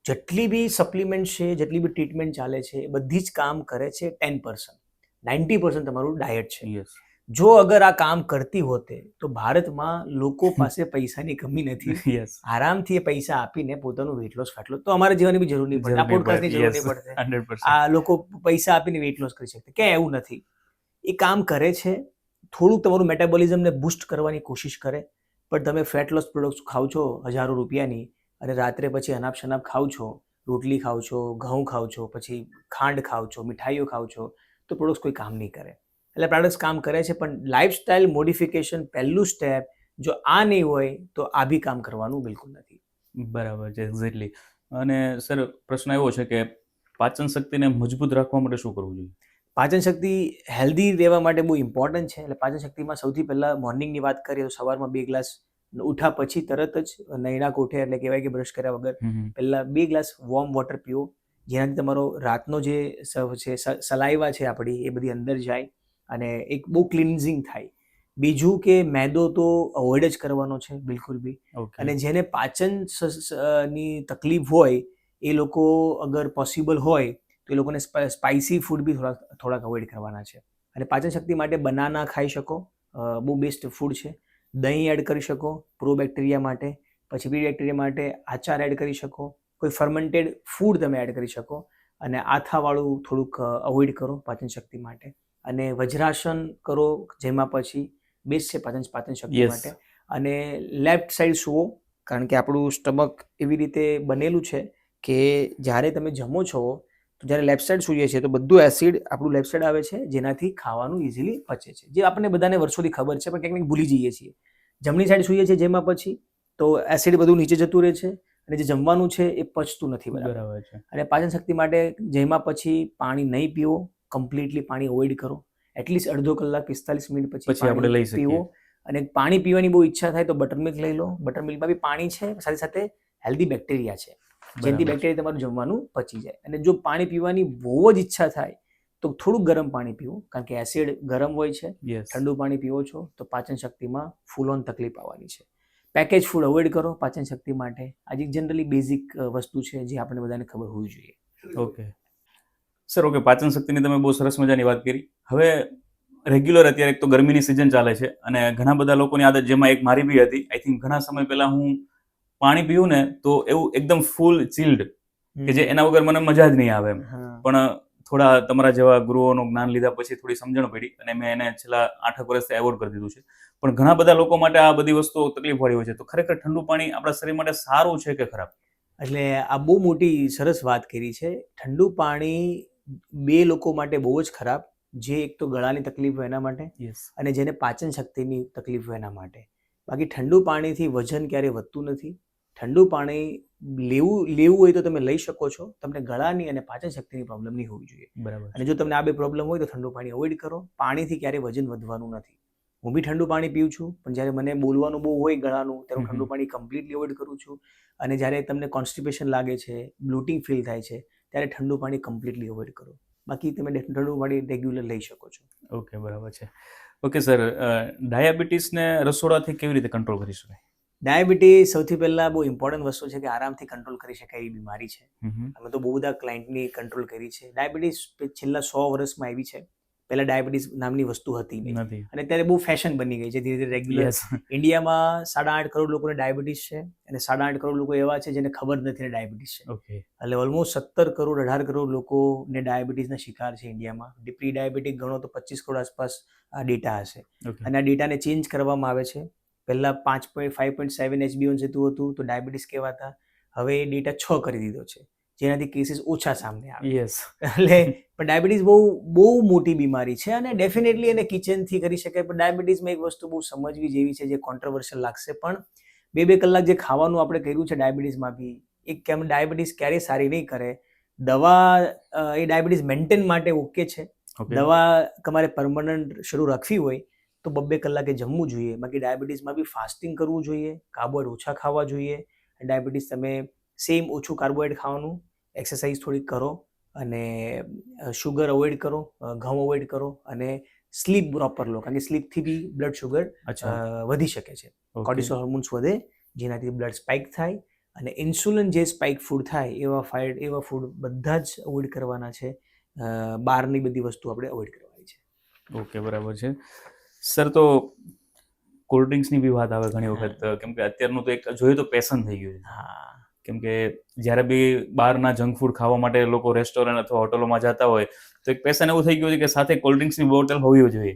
જેટલી બી સપ્લિમેન્ટ છે, જેટલી બી ટ્રીટમેન્ટ ચાલે છે, એ બધી જ કામ કરે છે 10%. 90% તમારું ડાયટ છે. જો અગર આ કામ કરતી હોતે તો ભારતમાં લોકો પાસે પૈસાની કમી નથી. આરામથી એ પૈસા આપીને પોતાનું વેઇટ લોસ, ફેટ લોસ, તો અમારે જીવવાની બી જરૂર નહીં પડે, આ પોડકાસ્ટની જરૂર નહીં પડશે. આ લોકો પૈસા આપીને વેઇટ લોસ કરી શકે, ક્યાં એવું નથી. એ કામ કરે છે, થોડુંક તમારું મેટાબોલિઝમને બૂસ્ટ કરવાની કોશિશ કરે, પણ તમે ફેટ લોસ પ્રોડક્ટ્સ ખાવ છો હજારો રૂપિયાની, અને રાત્રે પછી અનાપ શનાપ ખાવ છો, રોટલી ખાવ છો, ઘઉં ખાવ છો, પછી ખાંડ ખાવ છો, મીઠાઈઓ ખાવ છો, તો પ્રોડક્ટ્સ કોઈ કામ નહીં કરે. એટલે પ્રોડક્ટ્સ કામ કરે છે, પણ લાઇફસ્ટાઇલ મોડિફિકેશન પહેલું સ્ટેપ, જો આ નહીં હોય તો આ બી કામ કરવાનું બિલકુલ નથી. બરાબર છે, એક્ઝેક્ટલી. અને સર, પ્રશ્ન એવો છે કે પાચન શક્તિને મજબૂત રાખવા માટે શું કરવું જોઈએ? પાચન શક્તિ હેલ્ધી રહેવા માટે બહુ ઇમ્પોર્ટન્ટ છે. એટલે પાચન શક્તિમાં સૌથી પહેલાં મોર્નિંગની વાત કરીએ તો સવારમાં 2 ગ્લાસ ઉઠ્યા પછી તરત જ નૈણા કોઠે, એટલે કહેવાય કે બ્રશ કર્યા વગર પહેલાં 2 ગ્લાસ વોર્મ વોટર પીવો, જેનાથી તમારો રાતનો જે છે સલાઈવા છે આપણી, એ બધી અંદર જાય અને એક બહુ ક્લિન્ઝિંગ થાય. બીજું કે મેદો તો અવોઇડ જ કરવાનો છે બિલકુલ બી. અને જેને પાચન ની તકલીફ હોય એ લોકો અગર પોસિબલ હોય તો એ લોકોને સ્પાઇસી ફૂડ બી થોડાક અવોઇડ કરવાના છે. અને પાચન શક્તિ માટે બનાના ખાઈ શકો, બહુ બેસ્ટ ફૂડ છે. દહીં એડ કરી શકો પ્રોબેક્ટેરિયા માટે. પછી પ્રીબેક્ટેરિયા માટે આચાર એડ કરી શકો. કોઈ ફર્મેન્ટેડ ફૂડ તમે એડ કરી શકો. અને આથાવાળું થોડુંક અવોઇડ કરો પાચન શક્તિ માટે. અને વજ્રાસન કરો, જેમાં પછી બેસ્ટ છે પાચન શક્તિ Yes. માટે. અને લેફ્ટ સાઈડ સૂવો, કારણ કે આપણું સ્ટમક એવી રીતે બનેલું છે કે જ્યારે તમે જમો છો તો જ્યારે લેફ્ટ સાઈડ સૂઈએ છીએ તો બધું એસિડ આપણું લેફ્ટ સાઈડ આવે છે, જેનાથી ખાવાનું ઇઝીલી પચે છે, જે આપણને બધાને વર્ષોથી ખબર છે, પણ ક્યાંક ભૂલી જઈએ છીએ. જમણી સાઈડ સૂઈએ છીએ જેમાં પછી તો એસિડ બધું નીચે જતું રહે છે અને જે જમવાનું છે એ પચતું નથી બરાબર. બરાબર છે. અને પાચન શક્તિ માટે જેમાં પછી પાણી નહીં પીવો, કમ્પ્લીટલી પાણી અવોઇડ કરો. એટલીસ્ટ અડધો કલાક 45 મિનિટ પછી આપણે લઈ શકીએ. પીવો. અને પાણી પીવાની બહુ ઈચ્છા થાય તો બટરમિલ્ક લઈ લો. બટરમિલ્કમાં બી પાણી છે, સાથે સાથે હેલ્ધી બેક્ટેરિયા છે, જેથી બેક્ટેરિયા તમારું જમવાનું પચી જાય. અને જો પાણી પીવાની બહુ જ ઈચ્છા થાય તો થોડુંક ગરમ પાણી પીવું, કારણ કે એસિડ ગરમ હોય છે. Yes. ઠંડુ પાણી પીવો છો તો પાચન શક્તિમાં ફૂલ ઓન તકલીફ આવવાની છે. પેકેજ ફૂડ અવોઇડ કરો પાચન શક્તિ માટે. આજે જનરલી બેઝિક વસ્તુ છે જે આપણે બધાને ખબર હોવી જોઈએ. ઓકે સર, ઓકે, પાચન શક્તિની તમે બહુ સરસ મજાની વાત કરી. હવે રેગ્યુલર અત્યારે એક તો ગરમીની સિઝન ચાલે છે અને ઘણા બધા લોકોની આદત, જેમાં એક મારી બી હતી. આઈ થિંક ઘણા સમય પહેલા હું પાણી પીવું ને તો એવું એકદમ ફૂલ ચિલ્ડ, કે જે એના વગર મને મજા જ નહીં આવે એમ. પણ થોડા તમારા જેવા ગુરુઓનું જ્ઞાન લીધા પછી થોડી સમજણ પડી અને મેં એને છેલ્લા 8 વર્ષથી એવોર્ડ કરી દીધું છે. પણ ઘણા બધા લોકો માટે આ બધી વસ્તુઓ તકલીફવાળી હોય છે. તો ખરેખર ઠંડુ પાણી આપણા શરીર માટે સારું છે કે ખરાબ? એટલે આ બહુ મોટી સરસ વાત કરી છે. ઠંડુ પાણી બે લોકો માટે બહુ જ ખરાબ, જે એક તો ગળાની તકલીફ હોય એના માટે યસ. અને જેને પાચન શક્તિની તકલીફ હોય એના માટે. બાકી ઠંડુ પાણીથી વજન ક્યારેય વધતું નથી. ઠંડુ પાણી લેવું હોય તો તમે લઈ શકો છો. તમને ગળાની અને પાચન શક્તિની પ્રોબ્લેમ નહીં હોવી જોઈએ. બરાબર. અને જો તમને આ બે પ્રોબ્લેમ હોય તો ઠંડુ પાણી અવોઇડ કરો. પાણીથી ક્યારેય વજન વધવાનું નથી. હું બી ઠંડુ પાણી પીઉં છું, પણ જ્યારે મને બોલવાનું બહુ હોય ગળાનું, ત્યારે હું ઠંડુ પાણી કમ્પ્લીટલી અવોઇડ કરું છું. અને જ્યારે તમને કોન્સ્ટિપેશન લાગે છે, બ્લોટિંગ ફીલ થાય છે, ત્યારે ઠંડુ પાણી કમ્પ્લીટલી અવોઇડ કરો. બાકી તમે ઠંડુ પાણી રેગ્યુલર લઈ શકો છો. ઓકે, બરાબર છે. ઓકે સર, ડાયાબિટીસને રસોડાથી કેવી રીતે કંટ્રોલ કરી શકાય? ડાયાબિટીસ સૌથી પહેલાં બહુ ઇમ્પોર્ટન્ટ વસ્તુ છે કે આરામથી કંટ્રોલ કરી શકાય એવી બીમારી છે. અમે તો બહુ બધા ક્લાયન્ટની કંટ્રોલ કરી છે. ડાયાબિટીસ છેલ્લા 100 વર્ષમાં આવી છે. પહેલાં ડાયાબિટીસ નામની વસ્તુ હતી નહીં. અને અત્યારે બહુ ફેશન બની ગઈ છે ધીરે ધીરે રેગ્યુલર. ઇન્ડિયામાં 8.5 કરોડ લોકોને ડાયાબિટીસ છે અને 8.5 કરોડ લોકો એવા છે જેને ખબર નથી ને ડાયાબિટીસ છે. ઓકે. એટલે ઓલમોસ્ટ 17 કરોડ 18 કરોડ લોકોને ડાયાબિટીસના શિકાર છે ઇન્ડિયામાં. પ્રી ડાયાબિટીક ગણો તો 25 કરોડ આસપાસ આ ડેટા હશે. અને આ ડેટાને ચેન્જ કરવામાં આવે છે. પહેલાં 5.7 HbA1c જતું હતું તો ડાયાબિટીસ કહેવાતા. હવે એ ડેટા 6 કરી દીધો છે, જેનાથી કેસીસ ઓછા સામે આવે. યસ. એટલે પણ ડાયાબિટીસ બહુ મોટી બીમારી છે અને ડેફિનેટલી એને કિચનથી કરી શકાય. પણ ડાયાબિટીસમાં એક વસ્તુ બહુ સમજવી જેવી છે, જે કોન્ટ્રોવર્શિયલ લાગશે, પણ 2 કલાક જે ખાવાનું આપણે કર્યું છે ડાયાબિટીસમાં બી, એક કેમ ડાયાબિટીસ ક્યારેય સારી નહીં કરે. દવા એ ડાયાબિટીસ મેન્ટેન માટે ઓકે છે. દવા તમારે પરમનન્ટ શરૂ રાખવી હોય તો 2 કલાકે જમવું જોઈએ. બાકી ડાયાબિટીસમાં બી ફાસ્ટિંગ કરવું જોઈએ, કાર્બોહાઈડ્રેટ ઓછા ખાવા જોઈએ. ડાયાબિટીસ તમે સેમ ઓછું કાર્બોહાઈડ્રેટ ખાવાનું, એક્સરસાઇઝ થોડીક કરો અને શુગર અવોઇડ કરો, ઘઉં અવોઇડ કરો અને સ્લીપ પ્રોપર લો, કારણ કે સ્લીપથી બી બ્લડ શુગર વધી શકે છે. કોર્ટિસોલ હોર્મોન્સ વધે, જેનાથી બ્લડ સ્પાઇક થાય. અને ઇન્સ્યુલિન જે સ્પાઇક ફૂડ થાય એવા ફૂડ બધા જ અવોઇડ કરવાના છે. બહારની બધી વસ્તુ આપણે અવોઇડ કરવાની છે. ઓકે, બરાબર છે સર. તો કોલ્ડ ડ્રિંક્સની બી વાત આવે ઘણી વખત, કેમ કે અત્યારનું તો એક જોઈએ તો પેશન થઈ ગયું છે. હા. કેમ કે જ્યારે બી બહારના જંક ફૂડ ખાવા માટે લોકો રેસ્ટોરન્ટ અથવા હોટલોમાં જતા હોય તો એક પેશન એવું થઈ ગયું છે કે સાથે કોલ્ડ ડ્રિંક્સની બોટલ હોવી જોઈએ.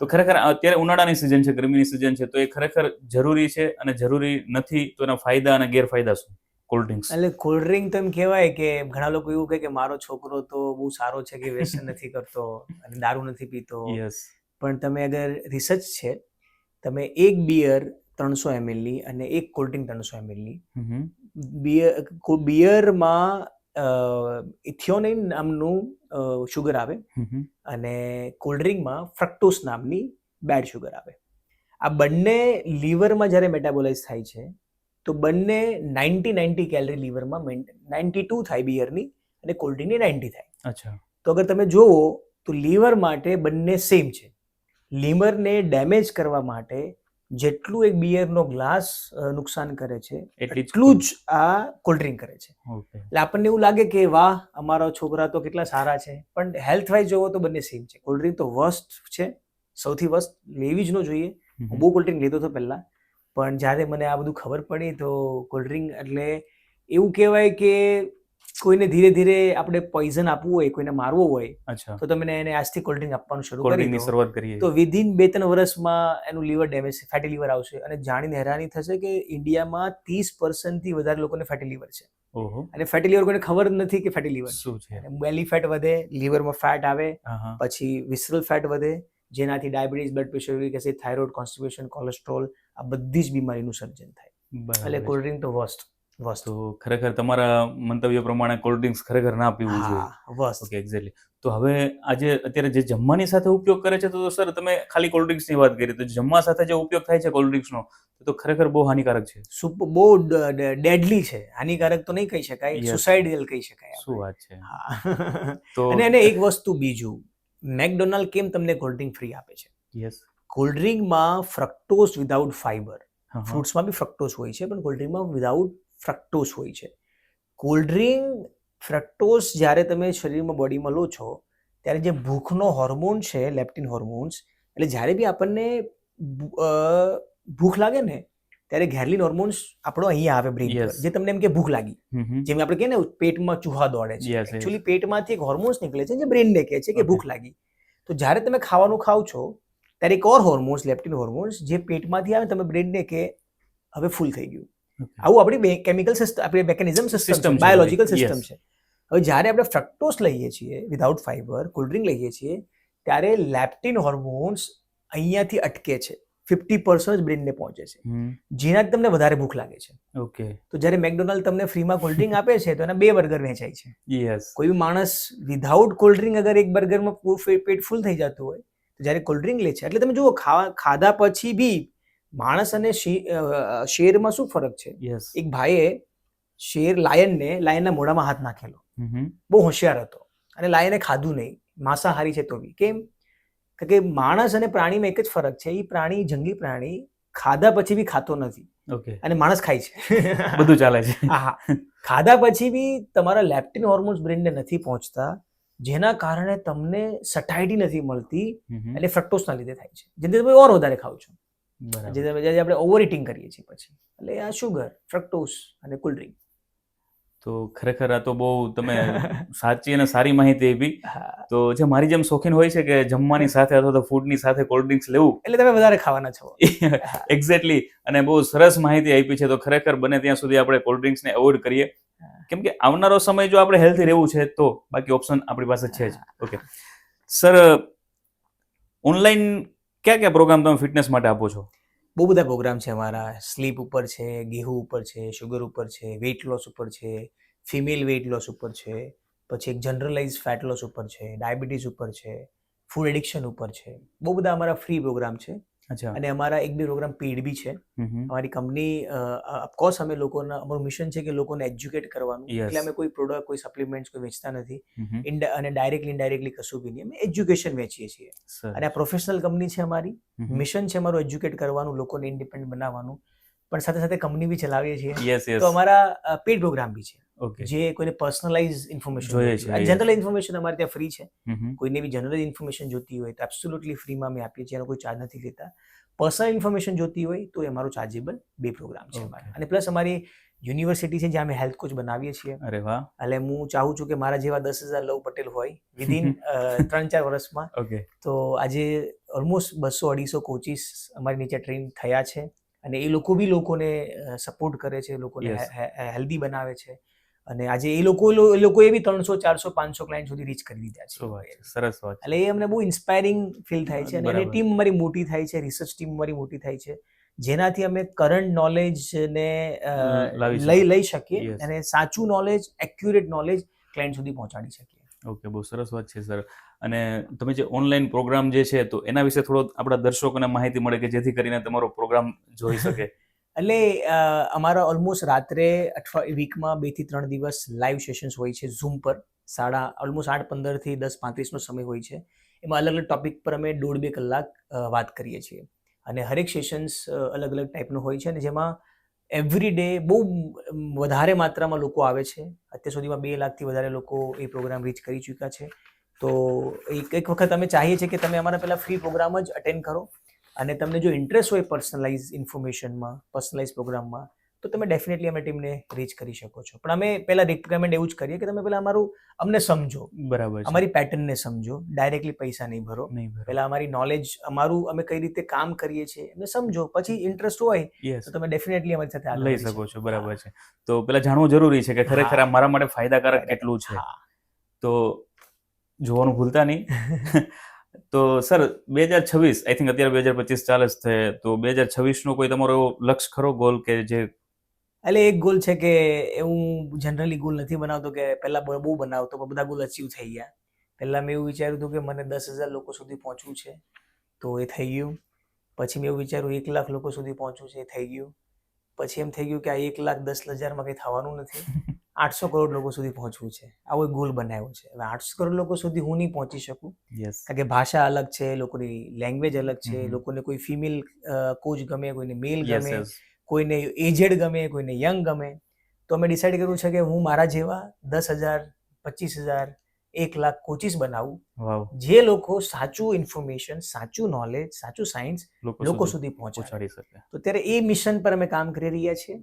તો ખરેખર અત્યારે ઉનાળાની સિઝન છે, ગરમીની સિઝન છે, તો એ ખરેખર જરૂરી છે અને જરૂરી નથી, તો એના ફાયદા અને ગેરફાયદા શું કોલ્ડ ડ્રિંક્સ? એટલે કોલ્ડ ડ્રિંક તો એમ કહેવાય કે ઘણા લોકો એવું કહે કે મારો છોકરો તો બહુ સારો છે કે વ્યસન નથી કરતો અને દારૂ નથી પીતો. યસ. પણ તમે અગર રિસર્ચ છે, તમે એક બિયર 300 ml ની અને એક કોલ્ડ ડ્રિંક 300 ml ની, બિયરમાં ઇથિયોનિન નામનું શુગર આવે અને કોલ્ડ ડ્રિંકમાં ફ્રક્ટોસ નામની બેડ શુગર આવે. આ બંને લીવરમાં જ્યારે મેટાબોલાઇઝ થાય છે તો બંને 90 કેલરી લીવરમાં 92 થાય બિયરની અને કોલ્ડ ડ્રિંકની 90 થાય. અચ્છા. તો અગર તમે જુઓ તો લીવર માટે બંને સેમ છે. લીવરને ડેમેજ કરવા માટે જેટલું એક બિયરનો ગ્લાસ નુકસાન કરે છે એટલી જ એટલું જ આ કોલ્ડ ડ્રિંક કરે છે. ઓકે એટલે આપણને એવું લાગે કે વાહ અમારા છોકરા તો કેટલા સારા છે, પણ હેલ્થ વાઇઝ જોવો તો બંને સેમ છે. કોલ્ડ ડ્રિંક તો વર્સ્ટ છે, સૌથી વર્સ્ટ, લેવી જ ન જોઈએ. હું બહુ કોલ્ડ ડ્રિંક લેતો હતો પહેલા, પણ જ્યારે મને આ બધું ખબર પડી તો કોલ્ડ ડ્રિંક એટલે એવું કહેવાય કે કોઈને ધીરે ધીરે આપણે પોઈઝન આપવું હોય, કોઈને મારવો હોય, અચ્છા તો તમે એને આજથી કોલ્ડ ડ્રિંક આપવાનું શરૂ કોલ્ડ કરી ડ્રિંકની દો શરૂઆત કરીએ તો વિધિન 2-3 વર્ષમાં એનું લીવર ડેમેજ, ફેટી લીવર આવશે. અને જાણીને હેરાની થશે કે ઇન્ડિયામાં 30% થી વધારે લોકોને ફેટી લીવર છે. ઓહો અને ફેટી લીવર કોઈને ખબર જ નથી કે ફેટી લીવર છે. શું છે બેલી ફેટ વધે, લીવરમાં ફેટ આવે, હા પછી વિસરલ ફેટ વધે, જેનાથી diabetes, blood pressure, uric acid, thyroid, constipation, cholesterol, આ બધી જ બીમારીનું સર્જન થાય. એટલે બરાબર કોલ્ડ ડ્રિંક તો વર્સ્ટ. તો ખરેખર તમારા મંતવ્ય પ્રમાણે કોલ્ડ ડ્રિંક્સ ખરેખર ના પીવું જોઈએ. હા, વર્સ્ટ. Okay exactly. તો હવે આજે અત્યારે જે જમવાની સાથે ઉપયોગ કરે છે, તો સર તમે ખાલી કોલ્ડ ડ્રિંક્સની વાત કરી, તો જમવા સાથે જે ઉપયોગ થાય છે કોલ્ડ ડ્રિંક્સનો, તો ખરેખર બહુ હાનિકારક છે. બહુ ડેડલી છે. હાનિકારક તો નહીં કહી શકાય, Yes. સુસાઇડિયલ કહી શકાય શું આપણે. વાત છે. હા. તો અને એને એક વસ્તુ બીજું, મેકડોનાલ્ડ કેમ તમને કોલ્ડ ડ્રિંક ફ્રી આપે છે? યસ કોલ્ડ ડ્રિંકમાં ફ્રક્ટોઝ વિધાઉટ ફાઈબર, ફ્રૂટ્સમાં બી ફ્રક્ટોઝ હોય છે, પણ કોલ્ડ ડ્રિંકમાં વિધાઉટ ફ્રક્ટોઝ હોય છે. કોલ્ડ ડ્રિંક ફ્રક્ટોઝ જ્યારે તમે શરીરમાં બોડીમાં લો છો ત્યારે જે ભૂખનો હોર્મોન છે, લેપ્ટિન હોર્મોન્સ, એટલે જ્યારે બી આપણને ભૂખ લાગે ને ત્યારે ઘેરલીન હોર્મોન્સ આપણો અહીંયા આવે બ્રેઇન પર, Yes. જે તમને એમ કે ભૂખ લાગી. જેમ આપણે કહીએ ને પેટમાં ચૂહા દોડે છે, Yes, yes. એકચ્યુઅલી પેટમાંથી એક હોર્મોન્સ નીકળે છે જે બ્રેઇનને કહે છે કે Okay. ભૂખ લાગી. તો જ્યારે તમે ખાવાનું ખાવ છો ત્યારે એક ઓર હોર્મોન્સ, લેપ્ટિન હોર્મોન્સ, જે પેટમાંથી આવે, તમે બ્રેઇનને કે હવે ફૂલ થઈ ગયું. આવું આપણી કેમિકલ સિસ્ટમ, આપણી મેકેનિઝમ સિસ્ટમ System છે, છે બાયોલોજિકલ બધી. System Yes. છે. હવે જ્યારે આપણે ફ્રક્ટોઝ લઈએ છીએ વિધાઉટ ફાઈબર, કોલ્ડ ડ્રિંક લઈએ છીએ, ત્યારે લેપ્ટિન હોર્મોન્સ અહીંયાથી અટકે છે, 50% જ બ્રેઇનને પહોંચે છે, જેનાથી તમને વધારે ભૂખ લાગે છે. ઓકે તો જ્યારે મેકડોનાલ્ડ તમને ફ્રીમાં કોલ્ડ ડ્રિંક આપે છે તો એના 2 બર્ગર વેચાય છે. યસ કોઈ બી માણસ વિધાઉટ કોલ્ડ ડ્રિંક અગર એક બર્ગરમાં પેટ ફૂલ થઈ જતું હોય, તો જ્યારે કોલ્ડ ડ્રિંક લે છે, એટલે તમે જુઓ ખાધા પછી બી માણસ અને શેરમાં શું ફરક છે? યસ એક ભાઈએ લાયનના મોઢામાં હાથ નાખેલો, બહુ હોશિયાર હતો, અને લાયને ખાધું નહીં, માંસાહારી છે તો બી. કેમ? કારણ કે માણસ અને પ્રાણીમાં એક જ ફરક છે, એ પ્રાણી, જંગલી પ્રાણી, ખાધા પછી બી ખાતો નથી ઓકે અને માણસ ખાય છે. બધું ચાલે છે. હા, ખાધા પછી બી તમારા લેપ્ટિન હોર્મોન્સ બ્રેઇનને નથી પહોંચતા, જેના કારણે તમને સટાઇટી નથી મળતી, એટલે ફ્રક્ટોઝના લીધે થાય છે, જેથી તમે ઓર વધારે ખાવ છો, બરાબર. જે આપણે ઓવર ઇટિંગ કરીએ છીએ પછી. એટલે આ શુગર, ફ્રક્ટોઝ અને કોલ્ડ ડ્રિંક. તો ખરેખર આ તો બહુ તમે સાચી અને સારી માહિતી આપી. તો જે મારી જેમ શોખીન હોય છે કે જમવાની સાથે અથવા તો ફૂડની સાથે કોલ્ડ ડ્રિંક્સ લેવું, એટલે તમે વધારે ખાવાના છો. એક્ઝેક્ટલી, અને બહુ સરસ માહિતી આપી છે. તો ખરેખર બને ત્યાં સુધી આપણે કોલ્ડ ડ્રિંક્સને એવોઇડ કરીએ, કેમ કે આવનારો સમય જો આપણે હેલ્ધી રહેવું છે તો બાકી ઓપ્શન આપણી પાસે છે જ. ઓકે સર, ઓનલાઈન કયા કયા પ્રોગ્રામ તમે ફિટનેસ માટે આપો છો? બહુ બધા પ્રોગ્રામ છે અમારા. સ્લીપ ઉપર છે, ગેહુ ઉપર છે, શુગર ઉપર છે, વેઇટ લોસ ઉપર છે, ફિમેલ વેઇટ લોસ ઉપર છે, પછી એક જનરલાઇઝ ફેટ લોસ ઉપર છે, ડાયાબિટીસ ઉપર છે, ફૂડ એડિક્શન ઉપર છે. બહુ બધા અમારા ફ્રી પ્રોગ્રામ છે. અચ્છા. અને અમારા 1-2 પ્રોગ્રામ પેઇડ બી છે. અમારી કંપની, ઓફકોર્સ અમે લોકોના, અમારું મિશન છે કે લોકોને એજ્યુકેટ કરવાનું, Yes. એટલે અમે કોઈ પ્રોડક્ટ, કોઈ સપ્લિમેન્ટ્સ કોઈ વેચતા નથી, અને ડાયરેક્ટલી ઇનડાયરેક્ટલી કશું બી નહીં, અમે એજ્યુકેશન વેચીએ છીએ. અને આ પ્રોફેશનલ કંપની છે અમારી, મિશન છે અમારું એજ્યુકેટ કરવાનું, લોકોને ઇન્ડિપેન્ડન્ટ બનાવવાનું, પણ સાથે સાથે કંપની બી ચલાવીએ છીએ. Yes yes. તો અમારા પેઇડ પ્રોગ્રામ બી છે, ઓકે જે કોઈને પર્સનલાઇઝ ઇન્ફોર્મેશન જોઈએ જોઈતી છે, હોય. yes. જનરલ ઇન્ફોર્મેશન અમારે ત્યાં ફ્રી છે. કોઈને બી જનરલ ઇન્ફોર્મેશન જોતી હોય તો એબ્સોલ્યુટલી ફ્રીમાં અમે આપીએ છીએ, એનો કોઈ ચાર્જ નથી લેતા. પર્સનલ ઇન્ફોર્મેશન જોતી હોય તો એ અમારો ચાર્જેબલ 2 પ્રોગ્રામ છે અમારા. Okay. અને પ્લસ અમારી યુનિવર્સિટી છે જ્યાં અમે હેલ્થ કોચ બનાવીએ છીએ. અરે વાહ. એટલે હું ચાહું છું કે મારા જેવા 10,000 લવ પટેલ હોય વિધિન 3-4 વર્ષમાં. ઓકે તો આજે ઓલમોસ્ટ 200-250 કોચિસ અમારી નીચે ટ્રેન થયા છે, અને એ લોકો બી લોકોને સપોર્ટ કરે છે, લોકોને Yes. હેલ્ધી બનાવે છે, અને આજે એ લોકોએ બી 300-400-500 ક્લાયન્ટ સુધી રીચ કરી દીધા શું છે. વાત છે, સરસ વાત છે. એટલે એ અમને બહુ ઇન્સ્પાયરિંગ ફીલ થાય છે, અને બરાબર. ટીમ અમારી મોટી થાય છે, રિસર્ચ ટીમ અમારી મોટી થાય છે, જેનાથી અમે કરંટ નોલેજને લઈ શકીએ, Yes. અને સાચું નોલેજ, એક્યુરેટ નોલેજ ક્લાયન્ટ સુધી પહોંચાડી શકીએ. ઓકે, બહુ સરસ વાત છે સર. અને તમે જે ઓનલાઈન પ્રોગ્રામ જે છે, તો એના વિશે થોડો આપણા દર્શકોને માહિતી મળે કે જેથી કરીને તમારો પ્રોગ્રામ જોઈ શકે. એટલે અમારા ઓલમોસ્ટ રાત્રે વીકમાં 2 થી 3 દિવસ લાઈવ સેશન્સ હોય છે ઝૂમ પર. ઓલમોસ્ટ 8:15 થી 10:35નો સમય હોય છે. એમાં અલગ અલગ ટોપિક પર અમે 1.5-2 કલાક વાત કરીએ છીએ. અને હરેક સેશન્સ અલગ અલગ ટાઈપનું હોય છે અને જેમાં એવરી ડે બહુ વધારે માત્રામાં લોકો આવે છે. અત્યાર સુધીમાં 2 લાખથી વધારે લોકો એ પ્રોગ્રામ રીચ કરી ચૂક્યા છે. તો એક વખત અમે ચાહીએ છીએ કે તમે અમારા પહેલાં ફ્રી પ્રોગ્રામ જ અટેન્ડ કરો અને તમને જો ઇન્ટરેસ્ટ હોય પર્સનલાઇઝ ઇન્ફોર્મેશનમાં, પર્સનલાઇઝ પ્રોગ્રામમાં, તો તમે ડેફિનેટલી અમે ટીમને રીચ કરી શકો છો. પણ અમે પહેલાં રિકમેન્ડ એવું જ કરીએ કે તમે પહેલાં અમને સમજો, બરાબર છે. અમારી પેટર્નને સમજો, ડાયરેક્ટલી પૈસા નહીં ભરો. પહેલાં અમારી નોલેજ, અમે કઈ રીતે કામ કરીએ છીએ એમને સમજો, પછી ઇન્ટરેસ્ટ હોય તો તમે ડેફિનેટલી અમારી સાથે આગળ લઈ શકો છો. બરાબર છે. તો પહેલા જાણવું જરૂરી છે કે ખરેખર આ મારા માટે ફાયદાકારક કેટલું છે. તો જોવાનું ભૂલતા નહીં. તો સર 2026, આઈ થિંક અત્યારે 2025 ચાલે છે, તો 2026નો કોઈ તમારો એવો લક્ષ્ય ખરો, ગોલ કે જે? એટલે એક ગોલ છે કે હું જનરલી ગોલ નથી બનાવતો કે પહેલાં બહુ બનાવતો, પણ બધા ગોલ અચીવ થઈ ગયા. પહેલાં મેં એવું વિચાર્યું હતું કે મને 10,000 લોકો સુધી પહોંચવું છે, તો એ થઈ ગયું. પછી મેં એવું વિચાર્યું 1 લાખ લોકો સુધી પહોંચવું છે, એ થઈ ગયું. પછી એમ થઈ ગયું કે આ 1,10,000 કંઈ થવાનું નથી, 800 કરોડ લોકો સુધી પહોંચવું છે. આવો એક ગોલ બનાવ્યો છે. હવે 800 કરોડ લોકો સુધી હું નહીં પહોંચી શકું, કારણ કે ભાષા અલગ છે, લોકોની લેંગ્વેજ અલગ છે, લોકોને કોઈ ફિમેલ કોચ ગમે, કોઈને મેલ ગમે, કોઈને એજેડ ગમે, કોઈને યંગ ગમે. તો અમે ડિસાઈડ કર્યું છે કે હું મારા જેવા 10,000, 25,000, 1 લાખ કોચિસ બનાવું, જે લોકો સાચું ઇન્ફોર્મેશન, સાચું નોલેજ, સાચું સાયન્સ લોકો સુધી પહોંચાડી શકે. તો અત્યારે એ મિશન પર અમે કામ કરી રહ્યા છીએ.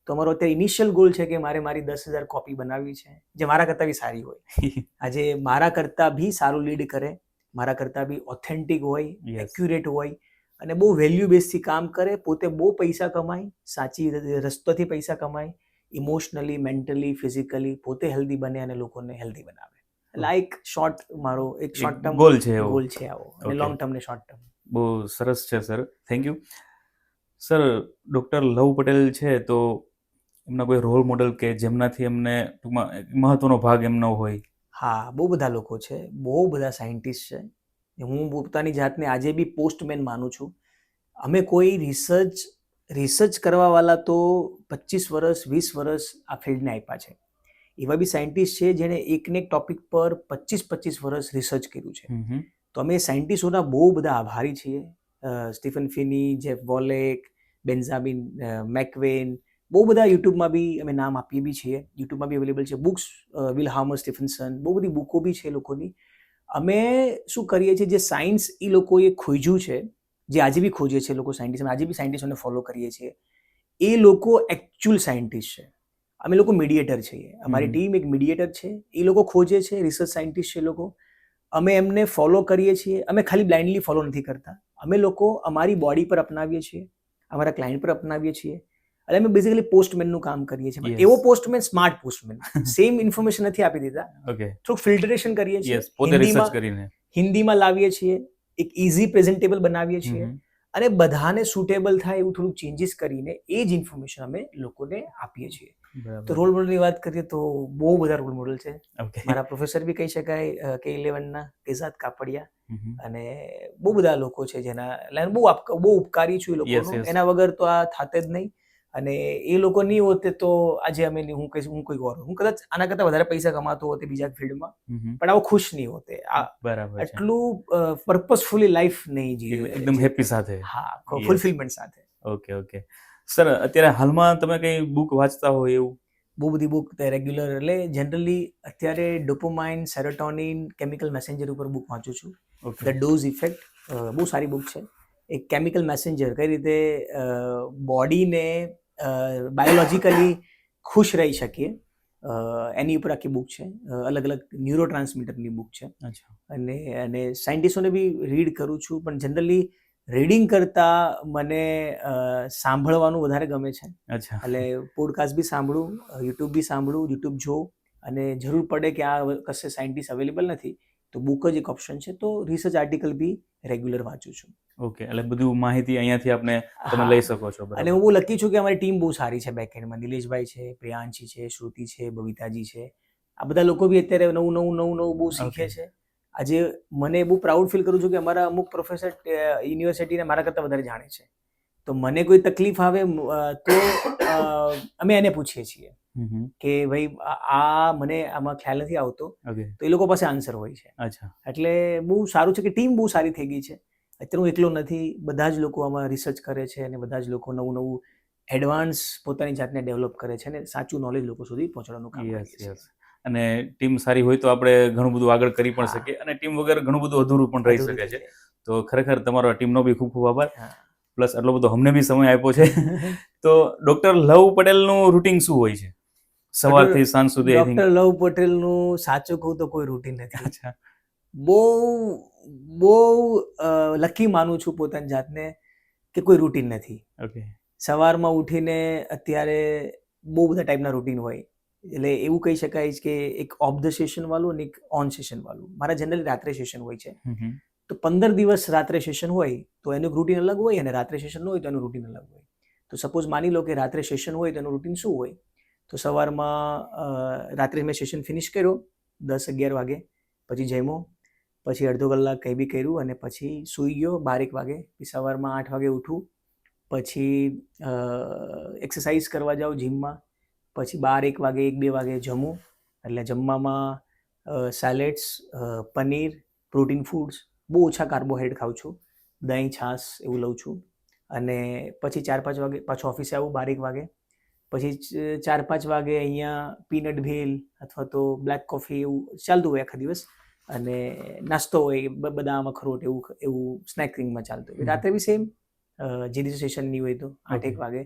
તો અમારો અત્યારે ઇનિશિયલ ગોલ છે કે મારી 10,000 કોપી બનાવવી છે, જે મારા કરતાં બી સારી હોય. આજે મારા કરતાં બી સારું લીડ કરે, મારા કરતાં બી ઓથેન્ટિક હોય, એક્યુરેટ હોય અને બહુ વેલ્યુ બેઝથી કામ કરે, પોતે બહુ પૈસા કમાય, સાચી રસ્તોથી પૈસા કમાય, ઇમોશનલી, મેન્ટલી, ફિઝિકલી પોતે હેલ્ધી બને અને લોકોને હેલ્ધી બનાવે. એટલે આ એક મારો શોર્ટ ટર્મ ગોલ છે આવો, અને લોંગ ટર્મ ને શોર્ટ ટર્મ. બહુ સરસ છે sir, thank you. Sir, doctor Luv Patel છે, તો એમના કોઈ રોલ મોડલ કે જેમનાથી એમને ટૂંકમાં મહત્વનો ભાગ એમનો હોય? હા, બહુ બધા લોકો છે, બહુ બધા સાયન્ટિસ્ટ છે. હું પોતાની જાતને આજે બી પોસ્ટમેન માનું છું. અમે કોઈ રિસર્ચ કરવાવાળા તો 25 વર્ષ, 20 વર્ષ આ ફિલ્ડને આપ્યા છે. એવા બી સાયન્ટિસ્ટ છે જેણે એકને એક ટોપિક પર 25 વર્ષ રિસર્ચ કર્યું છે. તો અમે સાયન્ટિસ્ટોના બહુ બધા આભારી છીએ. સ્ટીફન ફિની, જેફ વોલેક, બેન્જામિન મેકવેન, બહુ બધા યુટ્યુબમાં બી અમે નામ આપીએ બી છીએ. યુટ્યુબમાં બી અવેલેબલ છે બુક્સ. વિલહામર સ્ટીફન્સન, બહુ બધી બુકો બી છે લોકોની. અમે શું કરીએ છીએ, જે સાયન્સ એ લોકોએ ખોજ્યું છે, જે આજે બી ખોજે છે લોકો સાયન્ટિસ્ટ, આજે બી સાયન્ટિસ્ટોને ફોલો કરીએ છીએ, એ લોકો એકચ્યુઅલ સાયન્ટિસ્ટ છે. અમે લોકો મીડિયેટર છીએ. અમારી ટીમ એક મીડિયેટર છે. એ લોકો ખોજે છે, રિસર્ચ સાયન્ટિસ્ટ છે લોકો. અમે એમને ફોલો કરીએ છીએ. અમે ખાલી બ્લાઇન્ડલી ફોલો નથી કરતા. અમે લોકો અમારી બોડી પર અપનાવીએ છીએ, અમારા ક્લાયન્ટ પર અપનાવીએ છીએ. એટલે અમે બેઝિકલી પોસ્ટમેનનું કામ કરીએ છીએ. એવો postman, smart postman. Same information નથી આપી દેતા, થોડુંક ફિલ્ટરેશન કરીએ છીએ, હિન્દીમાં લાવીએ છીએ, એક ઇઝી પ્રેઝન્ટેબલ બનાવીએ છીએ અને બધાને સુટેબલ થાય એવું થોડુંક ચેન્જીસ કરીને એ જ ઇન્ફોર્મેશન અમે લોકોને આપીએ છીએ. તો રોલ મોડલની વાત કરીએ તો બહુ બધા રોલ મોડલ છે. મારા પ્રોફેસર બી કહી શકાય, K11ના કેઝાદ કાપડિયા, અને બહુ બધા લોકો છે જેના બહુ ઉપકારી છું એ લોકોનો. એના વગર તો આ થાતે જ નહીં. અને એ લોકો નહીં હોતે તો આજે અમે હું કોઈ ઓર, હું કદાચ આના કરતાં વધારે પૈસા કમાતો હોતે બીજા ફિલ્ડમાં, પણ આવો ખુશ નહીં હોતે. એટલું પર્પઝફુલી લાઈફ નહીં જીવે, એકદમ હેપી સાથે. હા, ફુલફિલમેન્ટ સાથે. ઓકે. સર, અત્યારે હાલમાં તમે કઈ બુક વાંચતા હોય એવું? બહુ બધી બુક રેગ્યુલર, એટલે જનરલી અત્યારે ડોપામાઇન, સેરોટોનિન, કેમિકલ મેસેન્જર ઉપર બુક વાંચું છું. ધ ડોઝ ઇફેક્ટ, બહુ સારી બુક છે. એક કેમિકલ મેસેન્જર, કઈ રીતે બોડીને બાયોલોજિકલી ખુશ રહી શકીએ, એની ઉપર આખી બુક છે. અલગ અલગ ન્યુરો ટ્રાન્સમીટરની બુક છે. અને સાયન્ટિસ્ટોને બી રીડ કરું છું, પણ જનરલી રીડિંગ કરતાં મને સાંભળવાનું વધારે ગમે છે. એટલે પોડકાસ્ટ બી સાંભળું, યુટ્યુબ બી સાંભળું, યુટ્યુબ જોઉં, અને જરૂર પડે કે આ કશે સાયન્ટિસ્ટ અવેલેબલ નથી તો બુક જ એક ઓપ્શન છે. તો રિસર્ચ આર્ટિકલ બી રેગ્યુલર વાંચું છું. ઓકે, એટલે બધું માહિતી અહીંયાથી તમે લઈ શકો છો. અને હું બહુ લકી છું કે અમારી ટીમ બહુ સારી છે બેકએન્ડમાં. નિલેશભાઈ છે, પ્રિયાંશી છે, શ્રુતિ છે, બબીતાજી છે. આ બધા લોકો બી અત્યારે નવું બહુ શીખે છે. આજે મને બહુ પ્રાઉડ ફીલ કરું છું કે અમારા અમુક પ્રોફેસર યુનિવર્સિટીને મારા કરતાં વધારે જાણે છે. તો મને કોઈ તકલીફ આવે તો અમે એને પૂછીએ છીએ કે ભાઈ મને આમાં ખ્યાલ નથી આવતો, તો એ લોકો પાસે આન્સર હોય છે. એટલે બહુ સારું છે કે ટીમ બહુ સારી થઈ ગઈ છે. અત્યારે હું એકલો નથી, બધા જ લોકો આમાં રિસર્ચ કરે છે અને બધા જ લોકો નવું નવું એડવાન્સ પોતાની જાતને ડેવલપ કરે છે અને સાચું નોલેજ લોકો સુધી પહોંચાડવાનું કામ કરીએ છીએ. અને ટીમ સારી હોય તો આપણે ઘણું બધું આગળ કરી પણ હા. શકીએ, અને ટીમ વગર ઘણું બધું અધૂરું પણ રહી અધૂરું શકે થઈ છે. જાય. તો ખરેખર તમારો ટીમનો બી ખૂબ ખૂબ આભાર, હા. પ્લસ આટલો બધો અમને બી સમય આપ્યો છે. તો ડૉક્ટર લવ પટેલનું રૂટિન શું હોય છે સવારથી સાંજ સુધી? આઈ થિંક ડોક્ટર લવ પટેલનું સાચું કહું તો કોઈ રૂટીન નથી. અચ્છા, બહુ બહુ લકી માનું છું પોતાની જાતને કે કોઈ રૂટીન નથી. ઓકે, સવારમાં ઉઠીને અત્યારે બહુ બધા ટાઈપના રૂટીન હોય, એટલે એવું કહી શકાય છે કે એક ઓફ ધ સેશન વાળું અને એક ઓન સેશન વાળું. મારા જનરલી રાત્રે સેશન હોય છે, તો 15 દિવસ રાત્રે સેશન હોય તો એનું રૂટીન અલગ હોય, અને રાત્રે સેશન ન હોય તો એનું રૂટીન અલગ હોય. તો સપોઝ માની લો કે રાત્રે સેશન હોય તો એનું રૂટીન શું હોય, તો સવારમાં રાત્રે મેં સેશન ફિનિશ કર્યો 10-11 વાગે, પછી જમ્યો, પછી અડધો કલાક કંઈ બી કર્યું અને પછી સૂઈ ગયો 12-1 વાગે. પછી સવારમાં 8 વાગે ઉઠું, પછી એક્સરસાઇઝ કરવા જાઉં જીમમાં, પછી 12-1 વાગે 1-2 વાગે જમું. એટલે જમવામાં સેલેડ્સ, પનીર, પ્રોટીન ફૂડ્સ, બહુ ઓછા કાર્બોહાઈડ્રેટ ખાઉં છું, દહીં છાશ એવું લઉં છું. અને પછી 4-5 વાગે પાછું ઓફિસે આવું 12-1 વાગે. પછી 4-5 વાગે અહીંયા પીનટ ભેલ અથવા તો બ્લેક કોફી એવું ચાલતું હોય આખા દિવસ, અને નાસ્તો હોય બદામ અખરોટ એવું સ્નેકિંગમાં ચાલતું હોય. રાત્રે બી સેમ, જે દિવસે સેશન નહીં હોય તો 8-1 વાગે.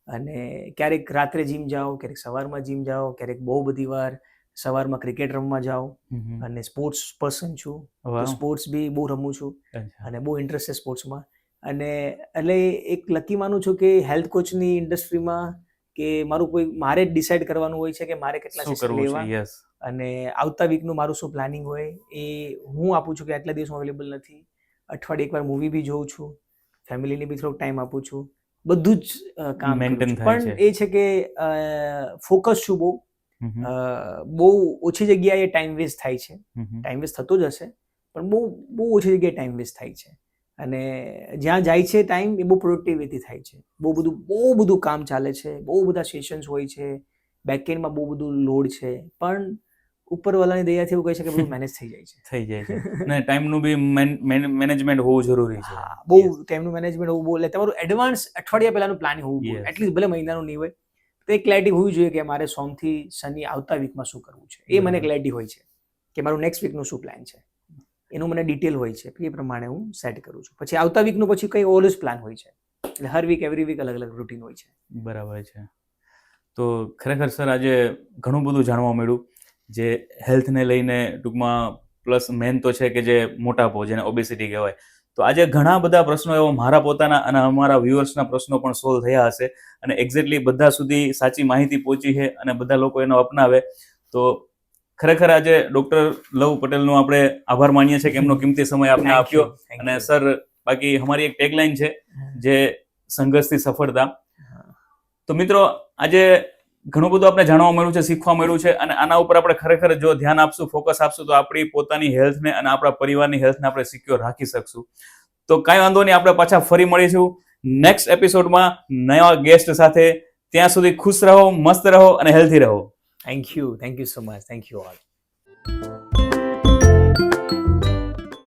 અને ક્યારેક રાત્રે જીમ જાઓ, ક્યારેક સવારમાં જીમ જાઓ, ક્યારેક બહુ બધી વાર સવારમાં ક્રિકેટ રમવા જાઓ. અને સ્પોર્ટ્સ પર્સન છું, તો સ્પોર્ટ્સ બી બહુ રમું છું અને બહુ ઇન્ટરેસ્ટ છે સ્પોર્ટ્સમાં. અને એટલે એક લકી માનું છું કે હેલ્થ કોચની ઇન્ડસ્ટ્રીમાં કે મારે જ ડિસાઇડ કરવાનું હોય છે કે મારે કેટલા સેશન લેવા, અને આવતા વીકનું મારું શું પ્લાનિંગ હોય એ હું આપું છું કે આટલા દિવસ હું અવેલેબલ નથી. અઠવાડિયે એકવાર મૂવી બી જોઉં છું, ફેમિલીને બી થોડોક ટાઈમ આપું છું, બધું જ કામ Maintain કરું છું. થાય પણ એ છે કે ફોકસ છું બહુ, બહુ ઓછી જગ્યાએ ટાઈમ વેસ્ટ થાય છે. ટાઈમ વેસ્ટ થતો જ હશે, પણ બહુ બહુ ઓછી જગ્યાએ ટાઈમ વેસ્ટ થાય છે. અને જ્યાં જાય છે ટાઈમ એ બહુ પ્રોડક્ટિવિટી થાય છે. બહુ બધું કામ ચાલે છે, બહુ બધા સેશન્સ હોય છે, બેકએન્ડમાં બહુ બધું લોડ છે, પણ ઉપરવાળાની દયાથી એવું કહી શકે બધું મેનેજ થઈ જાય છે. થઈ જાય છે. અને ટાઈમનું બી મેનેજમેન્ટ હોવું જરૂરી છે. હા, બહુ ટાઈમનું મેનેજમેન્ટ હોવું બહુ, એટલે તમારું એડવાન્સ અઠવાડિયા પહેલાનું પ્લાનિંગ હોવું જોઈએ, એટલીસ્ટ ભલે મહિનાનું નહીં હોય તો એક ક્લેરિટી હોવી જોઈએ કે મારે સોમથી શનિ આવતા વીકમાં શું કરવું છે. એ મને ક્લેરિટી હોય છે કે મારું નેક્સ્ટ વીકનું શું પ્લાન છે, એનું મને ડિટેલ હોય છે, એ પ્રમાણે હું સેટ કરું છું. પછી આવતા વીકનું પછી કંઈ ઓલવેઝ પ્લાન હોય છે, એટલે હર વીક એવરી વીક અલગ અલગ રૂટીન હોય છે. બરાબર છે. તો ખરેખર સર આજે ઘણું બધું જાણવા મળ્યું, જે હેલ્થને લઈને ટૂંકમાં, પ્લસ મેન તો છે કે જે મોટાપો, જેને ઓબેસિટી કહેવાય. તો આજે ઘણા બધા પ્રશ્નો એવો મારા પોતાના અને અમારા વ્યુઅર્સના પ્રશ્નો પણ સોલ્વ થયા હશે, અને એક્ઝેક્ટલી બધા સુધી સાચી માહિતી પહોંચી છે અને બધા લોકો એનો અપનાવે. તો ખરેખર આજે ડૉક્ટર લવ પટેલનો આપણે આભાર માનીએ છીએ કે એમનો કિંમતી સમય આપને આપ્યો. અને સર, બાકી અમારી એક ટેગલાઇન છે જે સંઘર્ષથી સફળતા. તો મિત્રો, આજે ઘણું બધું આપણે જાણવા મળ્યું છે, શીખવા મળ્યું છે, અને આના ઉપર આપણે ખરેખર જો ધ્યાન આપશું, ફોકસ આપશું, તો આપણી પોતાની હેલ્થને અને આપણા પરિવારની હેલ્થને આપણે સિક્યોર રાખી શકશું. તો કાંઈ વાંધો નહીં, આપણે પાછા ફરી મળીશું નેક્સ્ટ એપિસોડમાં નવા ગેસ્ટ સાથે. ત્યાં સુધી ખુશ રહો, મસ્ત રહો અને હેલ્ધી રહો. Thank you so much. Thank you all.